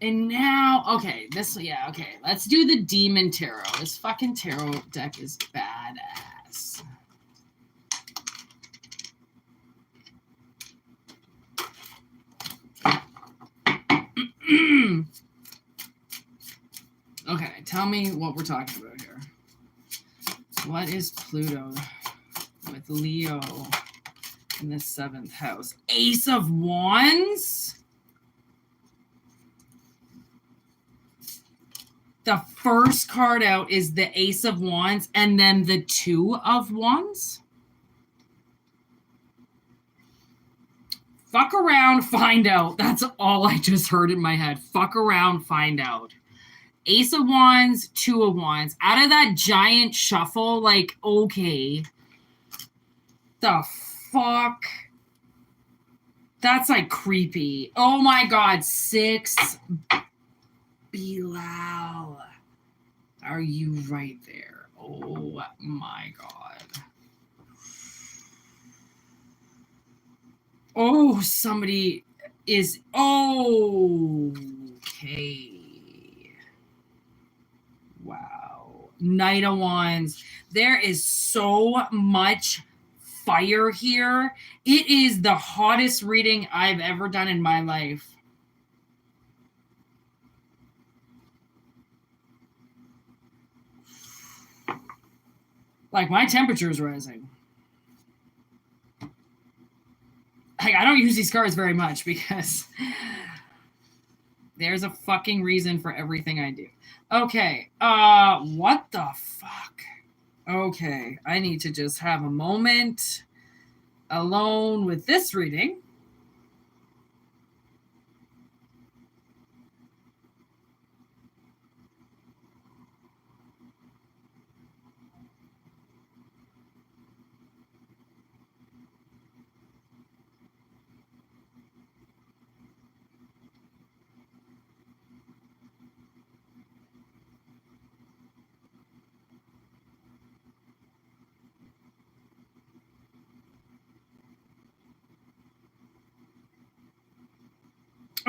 [SPEAKER 1] And now, okay, let's do the Demon Tarot. This fucking tarot deck is badass. Okay, tell me what we're talking about here. What is Pluto with Leo in the 7th house? Ace of Wands? The first card out is the Ace of Wands and then the 2 of Wands? Fuck around, find out. That's all I just heard in my head. Fuck around, find out. Ace of Wands, 2 of Wands. Out of that giant shuffle, like, okay. The fuck? That's, like, creepy. Oh, my God. 6. Bilal. Are you right there? Oh, my God. Oh, somebody is... Okay. Wow. Knight of Wands. There is so much fire here. It is the hottest reading I've ever done in my life. Like, my temperature is rising. Like, I don't use these cards very much because there's a fucking reason for everything I do. Okay, what the fuck? Okay, I need to just have a moment alone with this reading.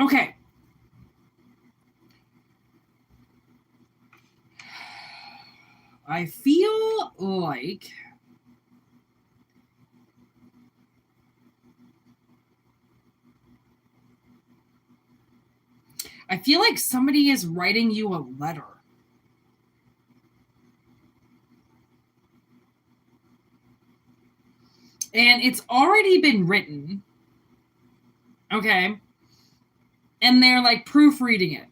[SPEAKER 1] Okay. I feel like somebody is writing you a letter. And it's already been written. Okay. And they're like proofreading it.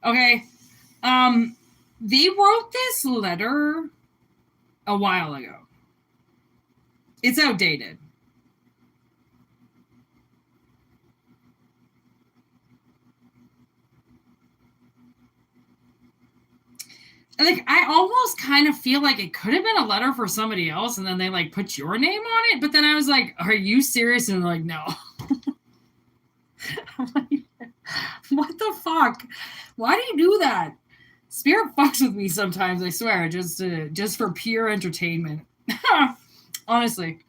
[SPEAKER 1] Okay. They wrote this letter a while ago. It's outdated. Like, I almost kind of feel like it could have been a letter for somebody else, and then they, like, put your name on it. But then I was like, are you serious? And they're like, no. I'm like, what the fuck? Why do you do that? Spirit fucks with me sometimes, I swear, just for pure entertainment. Honestly.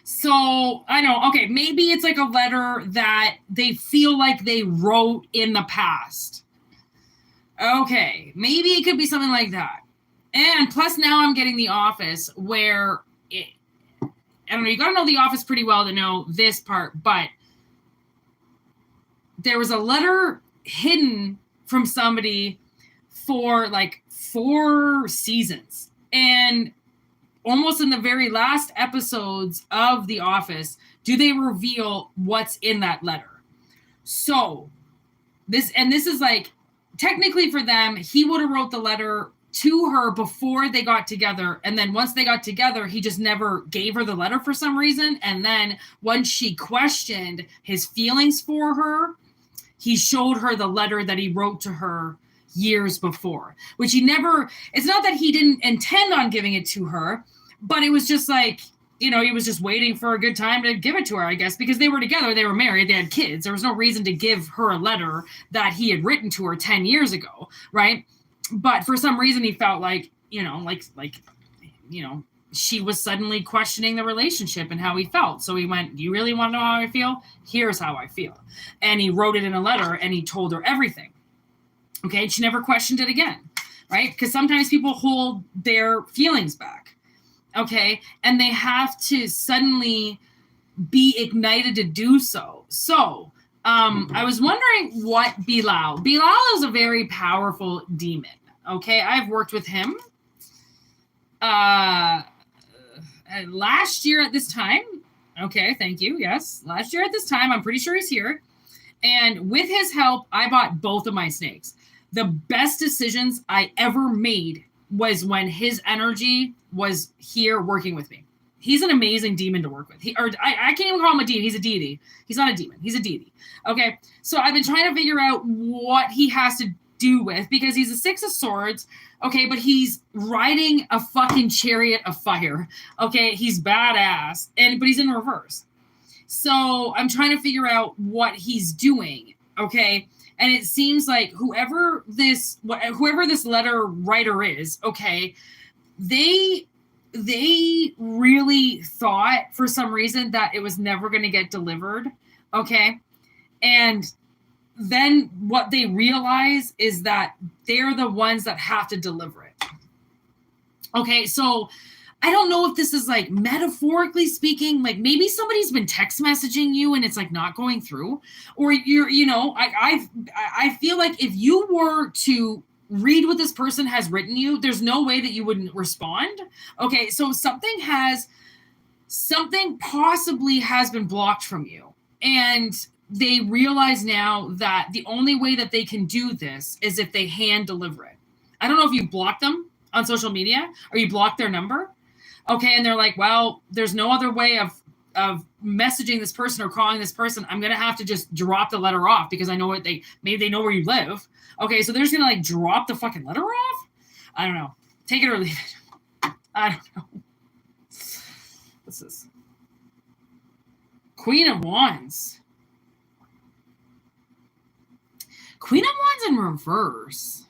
[SPEAKER 1] So, I know, okay, maybe it's like a letter that they feel like they wrote in the past. Okay, maybe it could be something like that. And plus now I'm getting The Office where, I don't know, you got to know The Office pretty well to know this part, but there was a letter hidden from somebody for like 4 seasons. And almost in the very last episodes of The Office, do they reveal what's in that letter. So, this is like, technically for them, he would have wrote the letter to her before they got together. And then once they got together, he just never gave her the letter for some reason. And then once she questioned his feelings for her, he showed her the letter that he wrote to her years before, which he never, it's not that he didn't intend on giving it to her, but it was just like, you know, he was just waiting for a good time to give it to her, I guess, because they were together, they were married, they had kids. There was no reason to give her a letter that he had written to her 10 years ago, right? But for some reason, he felt like, you know, you know, she was suddenly questioning the relationship and how he felt. So he went, do you really want to know how I feel? Here's how I feel. And he wrote it in a letter and he told her everything. Okay, and she never questioned it again, right? Because sometimes people hold their feelings back. Okay, and they have to suddenly be ignited to do so. So I was wondering what Bilal is a very powerful demon. Okay, I've worked with him last year at this time. Okay, thank you. Yes, last year at this time, I'm pretty sure he's here. And with his help, I bought both of my snakes. The best decisions I ever made was when his energy was here working with me. He's an amazing demon to work with. I can't even call him a demon. He's a deity. He's not a demon. He's a deity. Okay. So I've been trying to figure out what he has to do with, because he's a 6 of swords. Okay. But he's riding a fucking chariot of fire. Okay. He's badass. But he's in reverse. So I'm trying to figure out what he's doing. Okay. And it seems like whoever this letter writer is, okay, they really thought for some reason that it was never going to get delivered, okay? And then what they realize is that they're the ones that have to deliver it. Okay, so I don't know if this is like metaphorically speaking, like maybe somebody's been text messaging you and it's like not going through, or I feel like if you were to read what this person has written you, there's no way that you wouldn't respond. Okay, so something possibly has been blocked from you, and they realize now that the only way that they can do this is if they hand deliver it. I don't know if you blocked them on social media or you blocked their number. Okay, and they're like, well, there's no other way of messaging this person or calling this person. I'm going to have to just drop the letter off because I know maybe they know where you live. Okay, so they're just going to like drop the fucking letter off? I don't know. Take it or leave it. I don't know. What's this? Queen of Wands. Queen of Wands in reverse.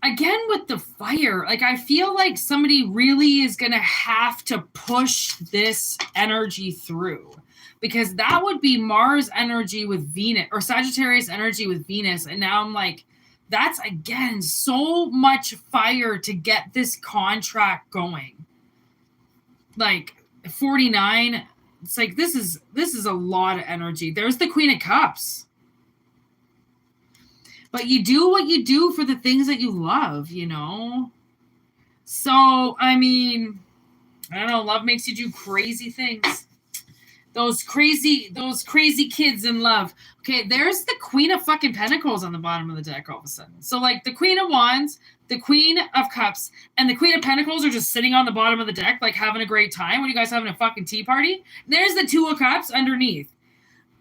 [SPEAKER 1] Again, with the fire, like I feel like somebody really is going to have to push this energy through, because that would be Mars energy with Venus, or Sagittarius energy with Venus. And now I'm like, that's again, so much fire to get this contract going. Like 49, it's like, this is a lot of energy. There's the Queen of Cups. But you do what you do for the things that you love, you know? So, I mean, I don't know. Love makes you do crazy things. Those crazy kids in love. Okay, there's the Queen of fucking Pentacles on the bottom of the deck all of a sudden. So, like, the Queen of Wands, the Queen of Cups, and the Queen of Pentacles are just sitting on the bottom of the deck, like, having a great time. What are you guys having, a fucking tea party? There's the Two of Cups underneath.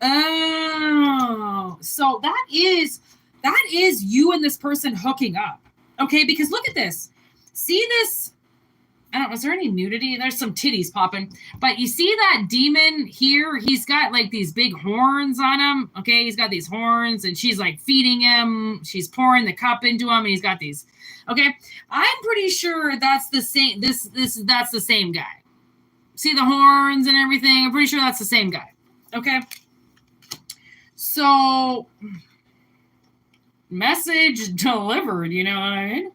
[SPEAKER 1] Oh, so that is you and this person hooking up. Okay, because look at this. See this? I don't know, is there any nudity? There's some titties popping. But you see that demon here? He's got like these big horns on him. Okay, he's got these horns and she's like feeding him. She's pouring the cup into him and he's got these. Okay, I'm pretty sure that's the same. That's the same guy. See the horns and everything? I'm pretty sure that's the same guy. Okay. So, message delivered, you know what I mean?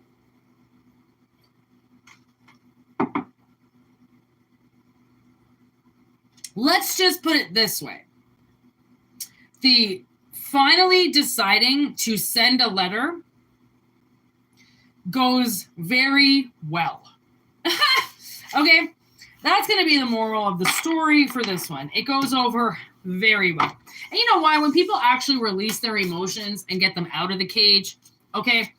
[SPEAKER 1] Let's just put it this way. The finally deciding to send a letter goes very well. Okay, that's going to be the moral of the story for this one. It goes over very well. And you know why? When people actually release their emotions and get them out of the cage, okay,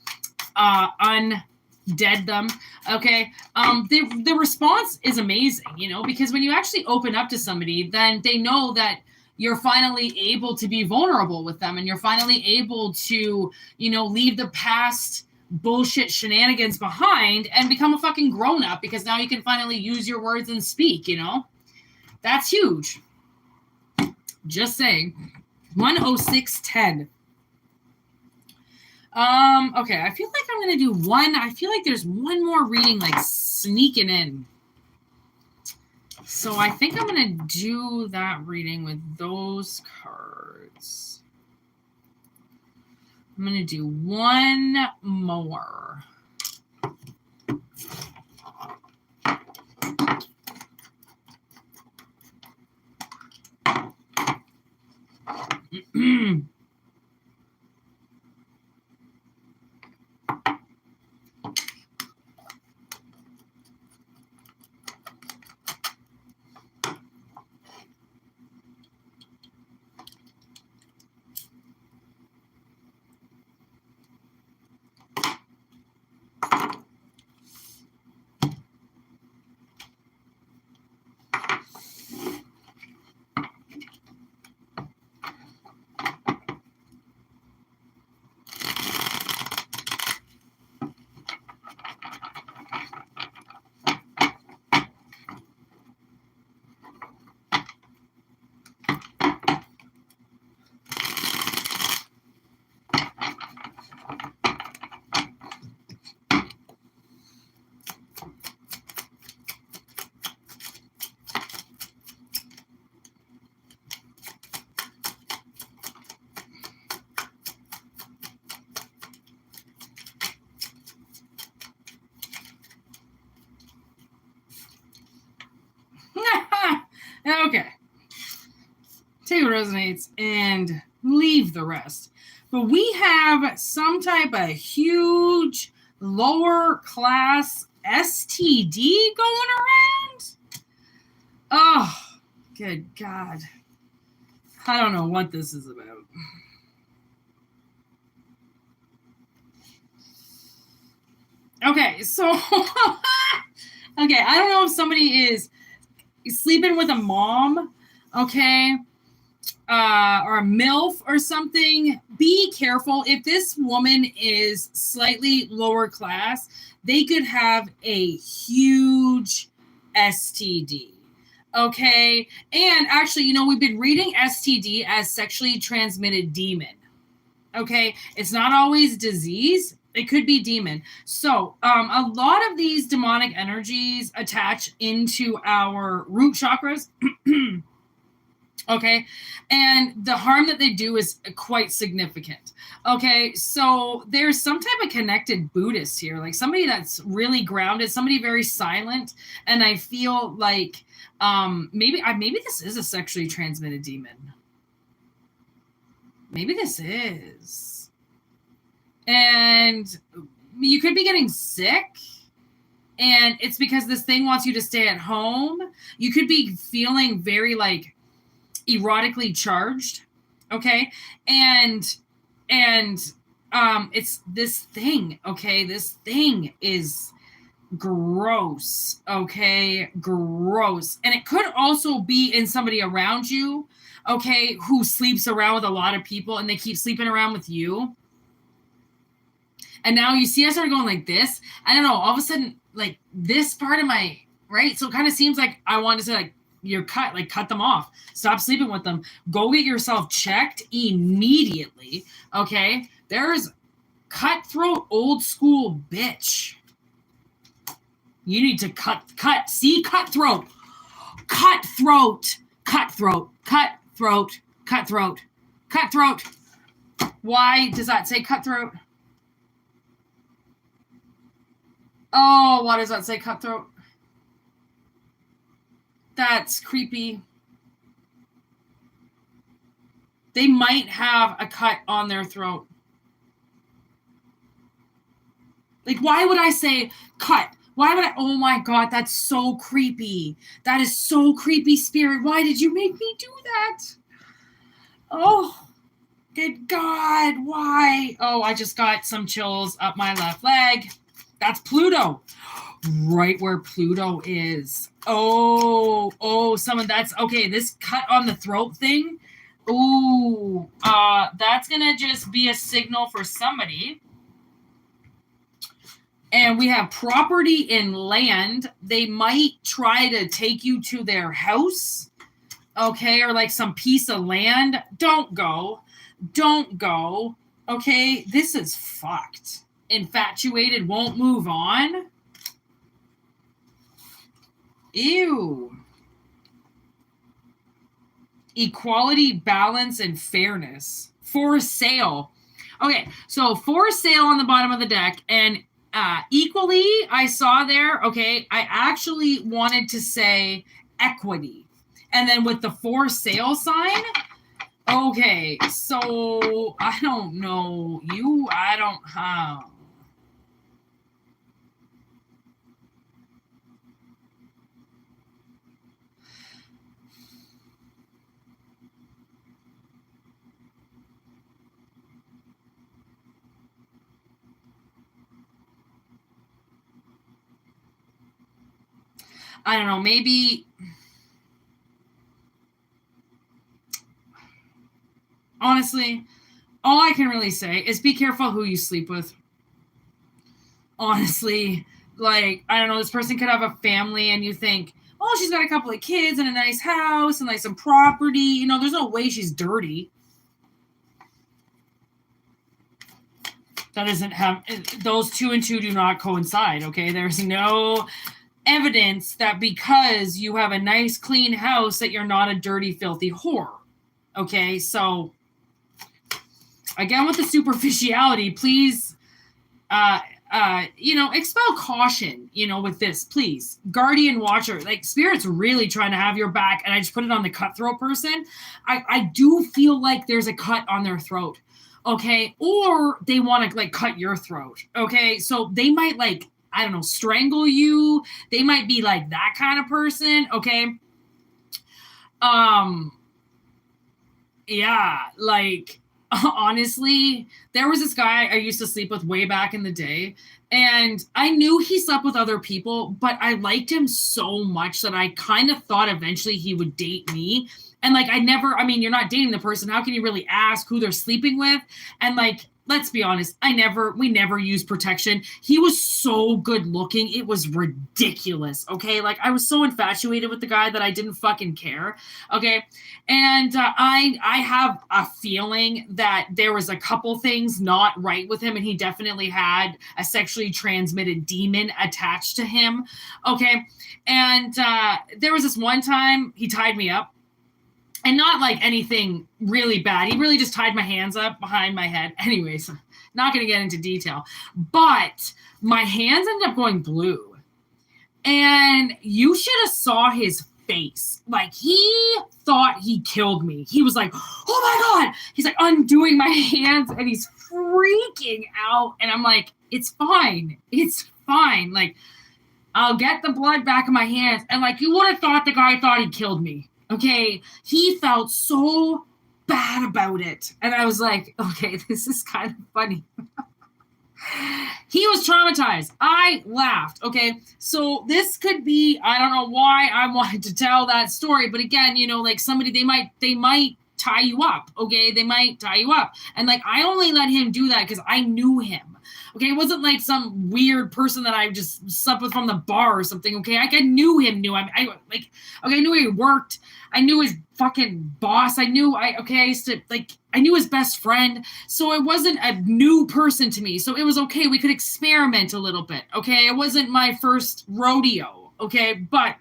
[SPEAKER 1] undead them. Okay. The response is amazing, you know, because when you actually open up to somebody, then they know that you're finally able to be vulnerable with them, and you're finally able to, you know, leave the past bullshit shenanigans behind and become a fucking grown-up, because now you can finally use your words and speak, you know? That's huge. Just saying. 10610. Okay, I feel like I'm gonna do one. I feel like there's one more reading like sneaking in. So I think I'm going to do that reading with those cards. I'm going to do one more. Okay. Take what resonates and leave the rest. But we have some type of huge lower class STD going around. Oh, good God. I don't know what this is about. Okay, so okay, I don't know if somebody is sleeping with a mom, okay, or a MILF or something. Be careful. If this woman is slightly lower class, they could have a huge STD, okay? And actually, you know, we've been reading STD as sexually transmitted demon, okay? It's not always disease. It could be demon. So a lot of these demonic energies attach into our root chakras. Okay. And the harm that they do is quite significant. Okay. So there's some type of connected Buddhist here, like somebody that's really grounded, somebody very silent. And I feel like maybe this is a sexually transmitted demon. Maybe this is. And you could be getting sick, and it's because this thing wants you to stay at home. You could be feeling very like erotically charged, okay? And it's this thing, okay? This thing is gross, okay? Gross. And it could also be in somebody around you, okay, who sleeps around with a lot of people, and they keep sleeping around with you. And now you see I started going like this. I don't know. All of a sudden, like this part of my, right? So it kind of seems like I want to say like, you're cut, like cut them off. Stop sleeping with them. Go get yourself checked immediately. Okay? There's cutthroat old school bitch. You need to cut. See? Cutthroat. Why does that say cutthroat? Oh, why does that say cutthroat? That's creepy. They might have a cut on their throat. Like, why would I say cut? Why would I? Oh my God, that's so creepy. That is so creepy, spirit. Why did you make me do that? Oh, Good God, why? Oh, I just got some chills up my left leg. That's Pluto. Right where Pluto is. Oh, someone that's okay. This cut on the throat thing. Ooh, that's gonna just be a signal for somebody. And we have property in land. They might try to take you to their house, okay, or like some piece of land. Don't go. Don't go. Okay, this is fucked. Infatuated, won't move on. Ew. Equality, balance, and fairness. For sale. Okay, so for sale on the bottom of the deck. And equally, I saw there, okay, I actually wanted to say equity. And then with the for sale sign, okay, so I don't know. I don't have. I don't know, maybe. Honestly, all I can really say is be careful who you sleep with. Honestly, like, I don't know, this person could have a family and you think, oh, she's got a couple of kids and a nice house and like some property. You know, there's no way she's dirty. That doesn't have, those 2 and 2 do not coincide, okay? There's no evidence that because you have a nice, clean house that you're not a dirty, filthy whore, okay? So, again, with the superficiality, please, expel caution, with this, please. Guardian watcher, like, Spirit's really trying to have your back, and I just put it on the cutthroat person. I do feel like there's a cut on their throat, okay? Or they want to, like, cut your throat, okay? So they might, like, I don't know, strangle you. They might be, like, that kind of person, okay? Yeah, like, honestly, there was this guy I used to sleep with way back in the day, and I knew he slept with other people, but I liked him so much that I kind of thought eventually he would date me. And like, you're not dating the person. How can you really ask who they're sleeping with? And like, let's be honest, we never used protection. He was so good looking. It was ridiculous. Okay. Like, I was so infatuated with the guy that I didn't fucking care. Okay. And I have a feeling that there was a couple things not right with him. And he definitely had a sexually transmitted demon attached to him. Okay. And there was this one time he tied me up. And not like anything really bad. He really just tied my hands up behind my head. Anyways, not going to get into detail. But my hands ended up going blue. And you should have saw his face. Like, he thought he killed me. He was like, oh my God. He's like undoing my hands and he's freaking out. And I'm like, it's fine. It's fine. Like, I'll get the blood back in my hands. And like, you would have thought the guy thought he killed me. Okay, he felt so bad about it. And I was like, okay, this is kind of funny. He was traumatized. I laughed. Okay, so this could be, I don't know why I wanted to tell that story. But again, like somebody, they might tie you up. Okay, they might tie you up. And like, I only let him do that because I knew him. Okay, it wasn't like some weird person that I just slept with from the bar or something. Okay, like I knew him. I knew he worked. I knew his fucking boss. I knew his best friend. So it wasn't a new person to me. So it was okay. We could experiment a little bit. Okay, it wasn't my first rodeo. Okay, but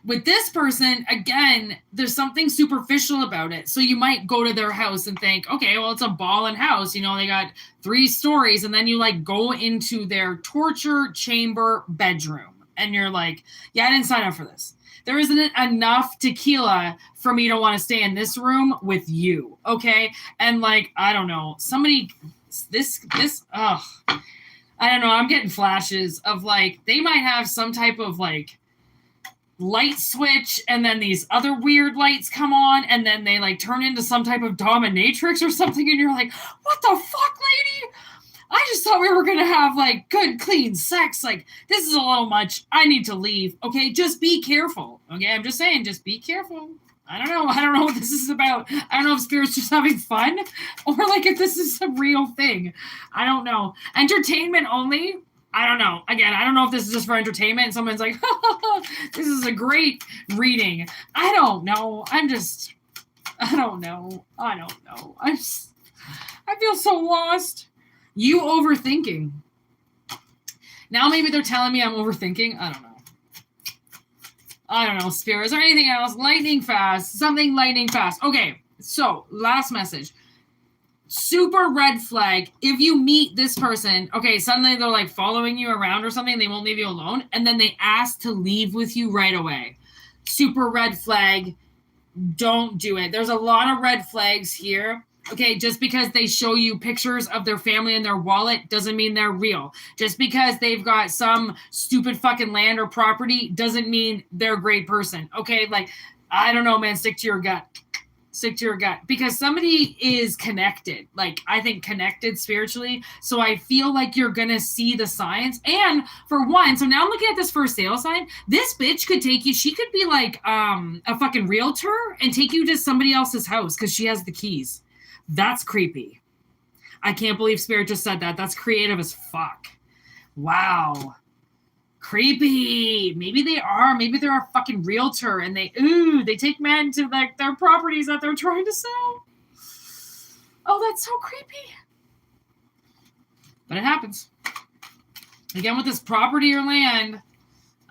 [SPEAKER 1] with this person, again, there's something superficial about it. So you might go to their house and think, okay, well, it's a ballin' house. They got 3 stories. And then you like go into their torture chamber bedroom. And you're like, yeah, I didn't sign up for this. There isn't enough tequila for me to want to stay in this room with you. Okay. And like, I don't know, somebody, I don't know. I'm getting flashes of like, they might have some type of like, light switch, and then these other weird lights come on, and then they like turn into some type of dominatrix or something, and you're like, what the fuck, lady? I just thought we were gonna have like good, clean sex. Like, this is a little much. I need to leave. Okay, just be careful. Okay, I'm just saying, just be careful. I don't know what this is about. I don't know if Spirit's just having fun or like if this is a real thing. I don't know. Entertainment only. I don't know. Again, I don't know if this is just for entertainment and someone's like, this is a great reading. I don't know. I don't know. I feel so lost. You overthinking. Now maybe they're telling me I'm overthinking. I don't know, Spirit. Is there anything else? Lightning fast. Something lightning fast. Okay, so last message. Super red flag. If you meet this person, okay, suddenly they're like following you around or something, they won't leave you alone, and then they ask to leave with you right away. Super red flag. Don't do it. There's a lot of red flags here. Okay, just because they show you pictures of their family in their wallet doesn't mean they're real. Just because they've got some stupid fucking land or property doesn't mean they're a great person. Okay, like, I don't know, man, stick to your gut. Stick to your gut. Because somebody is connected. Like, I think connected spiritually. So I feel like you're going to see the signs. And for one, so now I'm looking at this for sale sign. This bitch could take you, she could be like a fucking realtor and take you to somebody else's house because she has the keys. That's creepy. I can't believe Spirit just said that. That's creative as fuck. Wow. Creepy. Maybe they are. Maybe they're a fucking realtor and they take men to like their properties that they're trying to sell. Oh, that's so creepy. But it happens. Again, with this property or land,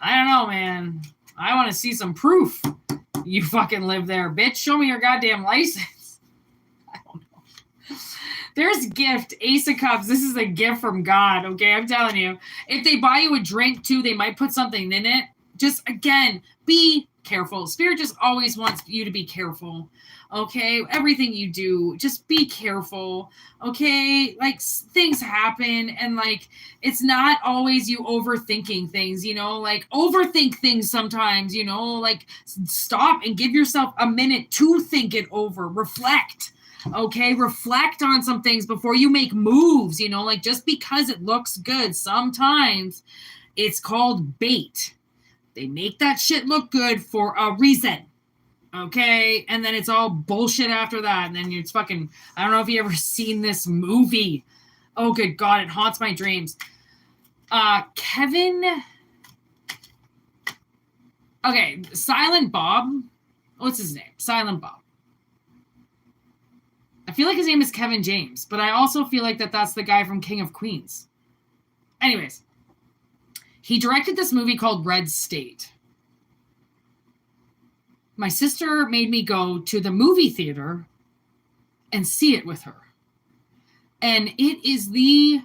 [SPEAKER 1] I don't know, man. I want to see some proof you fucking live there, bitch. Show me your goddamn license. There's gift, Ace of Cups. This is a gift from God, okay? I'm telling you. If they buy you a drink, too, they might put something in it. Just, again, be careful. Spirit just always wants you to be careful, okay? Everything you do, just be careful, okay? Like, things happen, and, like, it's not always you overthinking things, you know? Like, overthink things sometimes, you know? Like, stop and give yourself a minute to think it over. Reflect. Okay, reflect on some things before you make moves, you know, like just because it looks good, sometimes it's called bait. They make that shit look good for a reason, okay? And then it's all bullshit after that, and then it's fucking, I don't know if you ever seen this movie. Oh, good God, it haunts my dreams. Kevin, okay, Silent Bob, what's his name? Silent Bob. I feel like his name is Kevin James, but I also feel like that's the guy from King of Queens. Anyways, he directed this movie called Red State. My sister made me go to the movie theater and see it with her. And it is the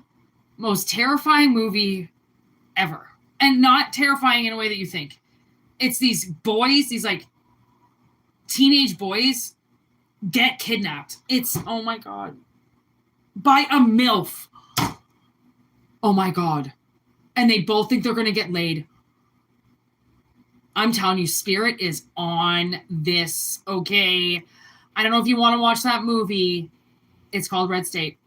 [SPEAKER 1] most terrifying movie ever. And not terrifying in a way that you think. It's these boys, these like teenage boys get kidnapped. It's, oh my God. By a MILF. Oh my God. And they both think they're going to get laid. I'm telling you, Spirit is on this, okay? I don't know if you want to watch that movie. It's called Red State.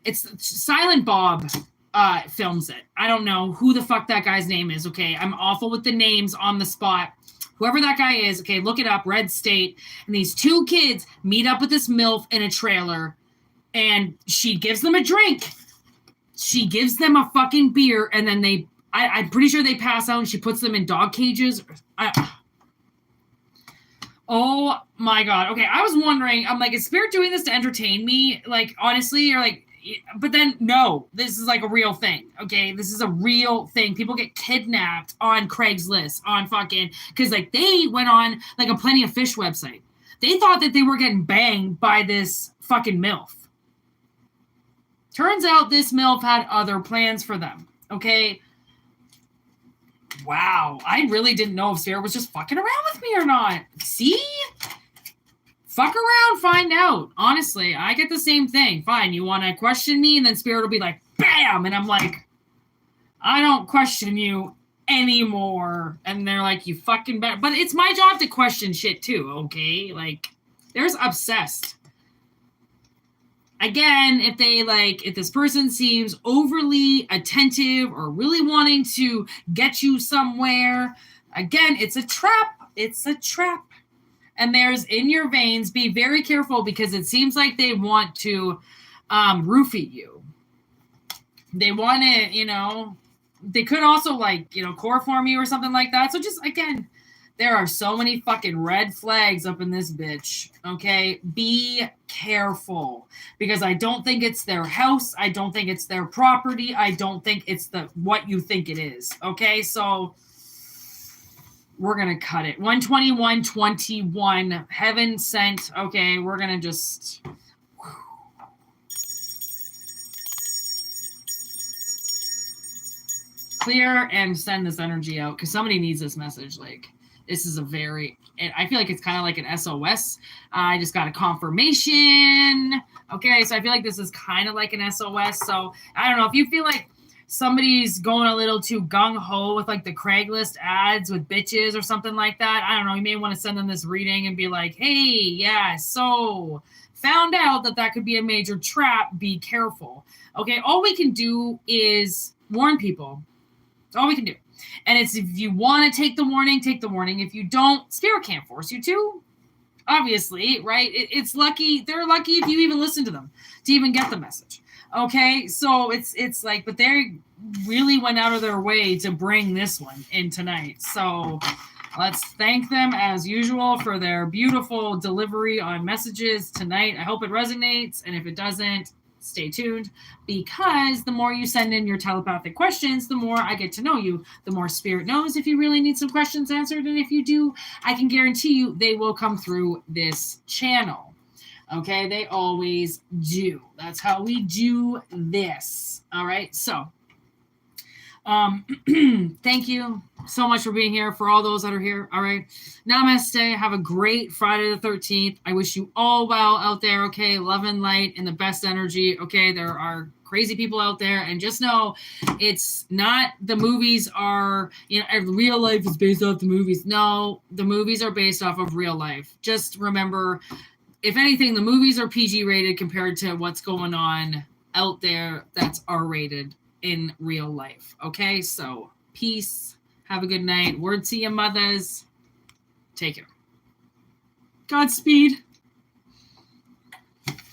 [SPEAKER 1] It's Silent Bob films it. I don't know who the fuck that guy's name is, okay? I'm awful with the names on the spot. Whoever that guy is, okay, look it up, Red State. And these two kids meet up with this MILF in a trailer, and she gives them a drink. She gives them a fucking beer, and then I'm pretty sure they pass out, and she puts them in dog cages. Oh, my God. Okay, I was wondering, I'm like, is Spirit doing this to entertain me? Like, honestly, or like, but then, no, this is like a real thing, okay? This is a real thing. People get kidnapped on Craigslist, on fucking, because like they went on like a Plenty of Fish website. They thought that they were getting banged by this fucking MILF. Turns out this MILF had other plans for them, okay? Wow, I really didn't know if Spirit was just fucking around with me or not. See? Fuck around, find out. Honestly, I get the same thing. Fine, you want to question me, and then Spirit will be like, bam! And I'm like, I don't question you. anymore. And they're like, you fucking better. But it's my job to question shit too, okay? Like, there's obsessed. Again, if this person seems overly attentive or really wanting to get you somewhere, again, it's a trap. It's a trap. And there's in your veins, be very careful because it seems like they want to roofie you. They want to, they could also chloroform you or something like that. So just, again, there are so many fucking red flags up in this bitch, okay? Be careful, because I don't think it's their house. I don't think it's their property. I don't think it's what you think it is, okay? So we're going to cut it. 121.21, heaven sent, okay? We're going to just... clear and send this energy out, because somebody needs this message. Like, this is I feel like it's kind of like an SOS. I just got a confirmation. Okay, so I feel like this is kind of like an SOS. So I don't know if you feel like somebody's going a little too gung-ho with like the Craigslist ads with bitches or something like that. I don't know. You may want to send them this reading and be like, hey, yeah, so found out that could be a major trap. Be careful. Okay, all we can do is warn people. That's all we can do. And it's, if you want to take the warning, take the warning. If you don't, Spirit can't force you to. Obviously, right? It's lucky. They're lucky if you even listen to them to even get the message. Okay, so it's like, but they really went out of their way to bring this one in tonight. So let's thank them as usual for their beautiful delivery on messages tonight. I hope it resonates. And if it doesn't, stay tuned, because the more you send in your telepathic questions, the more I get to know you, the more Spirit knows if you really need some questions answered. And if you do, I can guarantee you they will come through this channel. Okay, they always do. That's how we do this. All right, so thank you so much for being here, for all those that are here. All right, namaste. Have a great Friday the 13th. I wish you all well out there. Okay, love and light and the best energy. Okay, there are crazy people out there, and just know it's not the movies are, real life is based off the movies. No, the movies are based off of real life. Just remember, if anything, the movies are PG rated compared to what's going on out there that's R rated in real life. Okay, so peace. Have a good night. Word to your mothers. Take care. Godspeed.